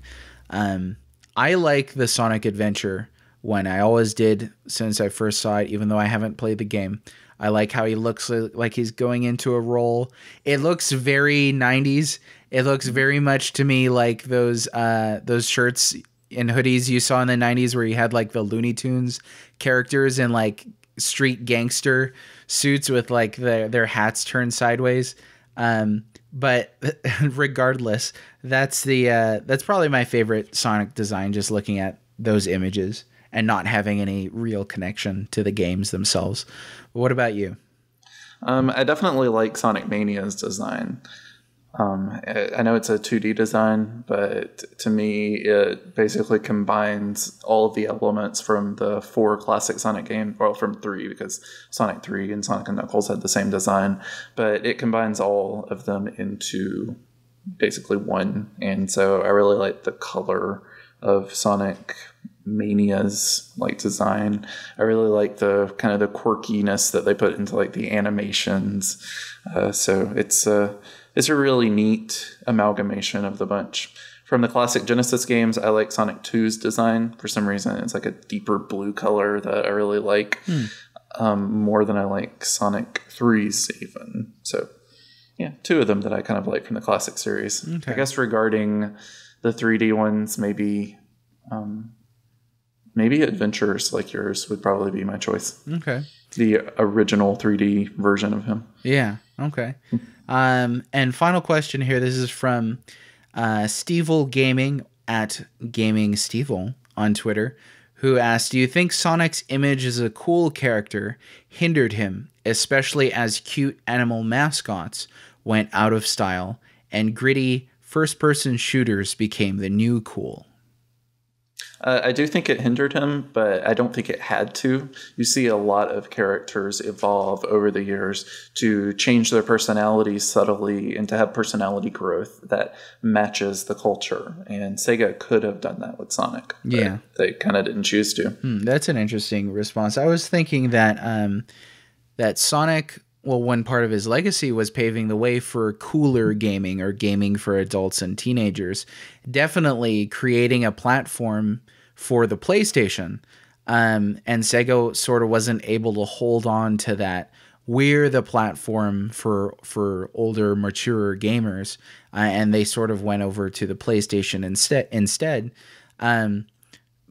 I like the Sonic Adventure one. I always did since I first saw it, even though I haven't played the game. I like how he looks like he's going into a role. It looks very 90s. It looks very much to me like those shirts and hoodies you saw in the 90s where you had like the Looney Tunes characters in like street gangster suits with like their hats turned sideways. But regardless, that's probably my favorite Sonic design, just looking at those images and not having any real connection to the games themselves. What about you? I definitely like Sonic Mania's design. I know it's a 2D design, but to me, it basically combines all of the elements from the 4 classic Sonic games, well, from 3, because Sonic 3 and Sonic & Knuckles had the same design, but it combines all of them into basically one. And so I really like the color of Sonic Mania's like design. I really like the kind of the quirkiness that they put into like the animations. So it's a really neat amalgamation of the bunch. From the classic Genesis games, I like Sonic 2's design. For some reason, it's like a deeper blue color that I really like, more than I like Sonic 3's even. So yeah, 2 of them that I kind of like from the classic series. Okay. I guess regarding the 3D ones, maybe Adventures like yours would probably be my choice. Okay. The original 3D version of him. Yeah. Okay. And final question here. This is from Stevel Gaming at Gaming Stevel on Twitter, who asked, do you think Sonic's image as a cool character hindered him, especially as cute animal mascots went out of style and gritty first-person shooters became the new cool? I do think it hindered him, but I don't think it had to. You see a lot of characters evolve over the years to change their personality subtly and to have personality growth that matches the culture. And Sega could have done that with Sonic. Yeah. They kind of didn't choose to. That's an interesting response. I was thinking that that Sonic, well, one part of his legacy was paving the way for cooler gaming or gaming for adults and teenagers. Definitely creating a platform for the PlayStation. And Sega sort of wasn't able to hold on to that. We're the platform for older, maturer gamers. And they sort of went over to the PlayStation instead.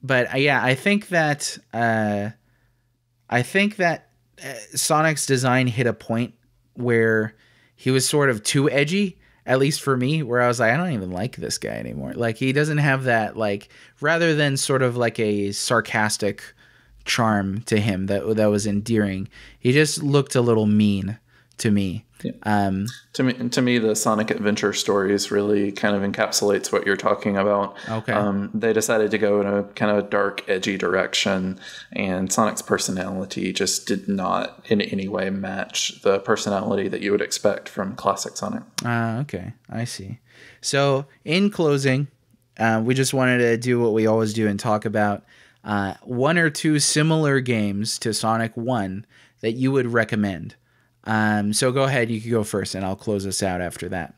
But yeah, I think that Sonic's design hit a point where he was sort of too edgy, at least for me, where I was like, I don't even like this guy anymore. Like, he doesn't have that, like, rather than sort of like a sarcastic charm to him that was endearing, he just looked a little mean to me. Yeah. To me, the Sonic Adventure stories really kind of encapsulates what you're talking about. Okay. They decided to go in a kind of a dark, edgy direction, and Sonic's personality just did not in any way match the personality that you would expect from classic Sonic. Okay, I see. So, in closing, we just wanted to do what we always do and talk about one or two similar games to Sonic 1 that you would recommend. So go ahead, you can go first, and I'll close us out after that.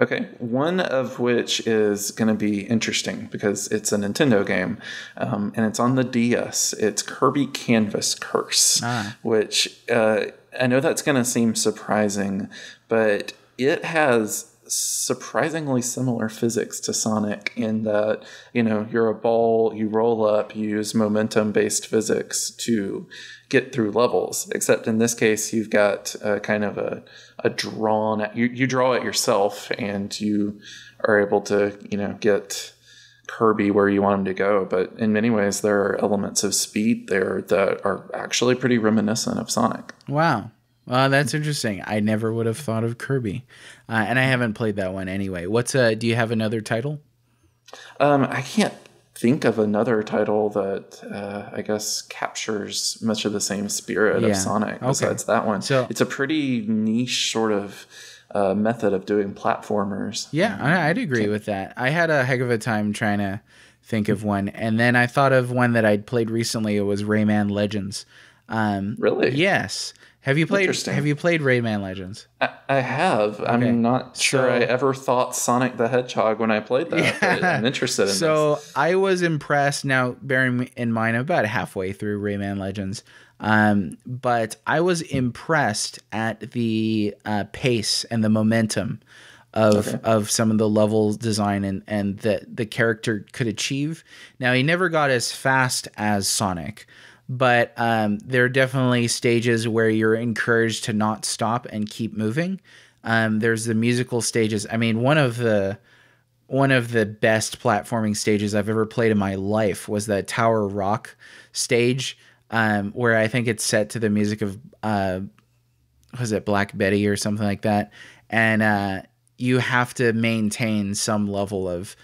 Okay, one of which is going to be interesting because it's a Nintendo game, and it's on the DS. It's Kirby Canvas Curse, which I know that's going to seem surprising, but it has surprisingly similar physics to Sonic in that, you're a ball, you roll up, you use momentum-based physics to get through levels, except in this case you've got kind of a drawn, you draw it yourself and you are able to get Kirby where you want him to go. But in many ways there are elements of speed there that are actually pretty reminiscent of Sonic. Wow. Well, that's interesting. I never would have thought of Kirby, and I haven't played that one anyway. Do you have another title? I can't think of another title that I guess captures much of the same spirit of Sonic besides that one. So it's a pretty niche sort of method of doing platformers. Yeah, I'd agree with that. I had a heck of a time trying to think of one, and then I thought of one that I'd played recently. It was Rayman Legends. Really? Yes. Have you played Rayman Legends? I have. Okay. I'm not sure I ever thought Sonic the Hedgehog when I played that. But I'm interested in this. So I was impressed. Now, bearing in mind, I'm about halfway through Rayman Legends. But I was impressed at the pace and the momentum of some of the level design and that the character could achieve. Now, he never got as fast as Sonic, but there are definitely stages where you're encouraged to not stop and keep moving. There's the musical stages. I mean, one of the best platforming stages I've ever played in my life was the Tower Rock stage, where I think it's set to the music of was it Black Betty or something like that, and you have to maintain some level of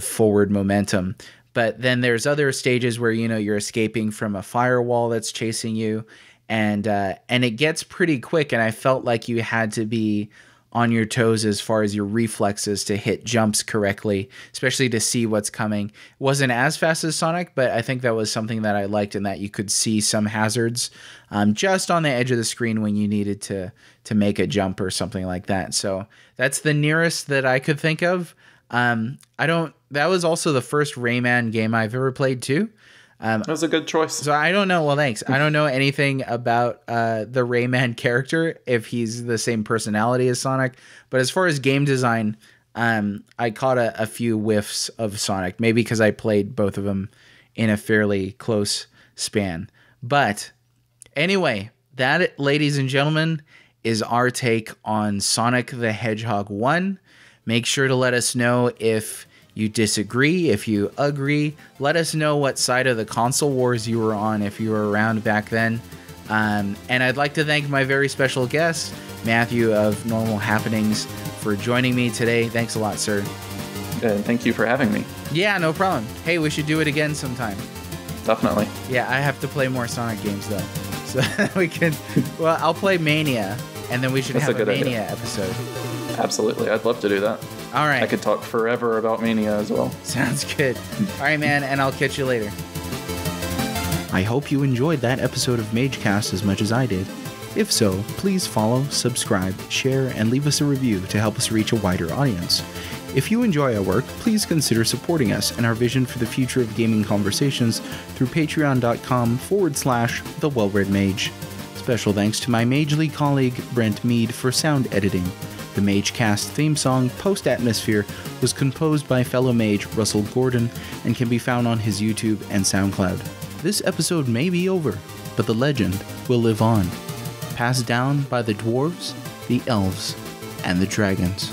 forward momentum. But then there's other stages where you're escaping from a firewall that's chasing you, and it gets pretty quick. And I felt like you had to be on your toes as far as your reflexes to hit jumps correctly, especially to see what's coming. It wasn't as fast as Sonic, but I think that was something that I liked, in that you could see some hazards just on the edge of the screen when you needed to make a jump or something like that. So that's the nearest that I could think of. That was also the first Rayman game I've ever played too. That was a good choice. So I don't know. Well, thanks. I don't know anything about the Rayman character, if he's the same personality as Sonic. But as far as game design, I caught a few whiffs of Sonic, maybe because I played both of them in a fairly close span. But anyway, that, ladies and gentlemen, is our take on Sonic the Hedgehog 1. Make sure to let us know if you disagree, if you agree. Let us know what side of the console wars you were on, if you were around back then. And I'd like to thank my very special guest, Matthew of Normal Happenings, for joining me today. Thanks a lot, sir. Thank you for having me. Yeah, no problem. Hey, we should do it again sometime. Definitely. Yeah, I have to play more Sonic games, though. So we can... Well, I'll play Mania, and then we should have a Mania episode. Absolutely. I'd love to do that. All right. I could talk forever about Mania as well. Sounds good. All right, man, and I'll catch you later. I hope you enjoyed that episode of Magecast as much as I did. If so, please follow, subscribe, share, and leave us a review to help us reach a wider audience. If you enjoy our work, please consider supporting us and our vision for the future of gaming conversations through patreon.com/The Well-Read Mage. Special thanks to my Mage League colleague, Brent Mead, for sound editing. The Magecast theme song, Post Atmosphere, was composed by fellow mage Russell Gordon and can be found on his YouTube and SoundCloud. This episode may be over, but the legend will live on, passed down by the dwarves, the elves, and the dragons.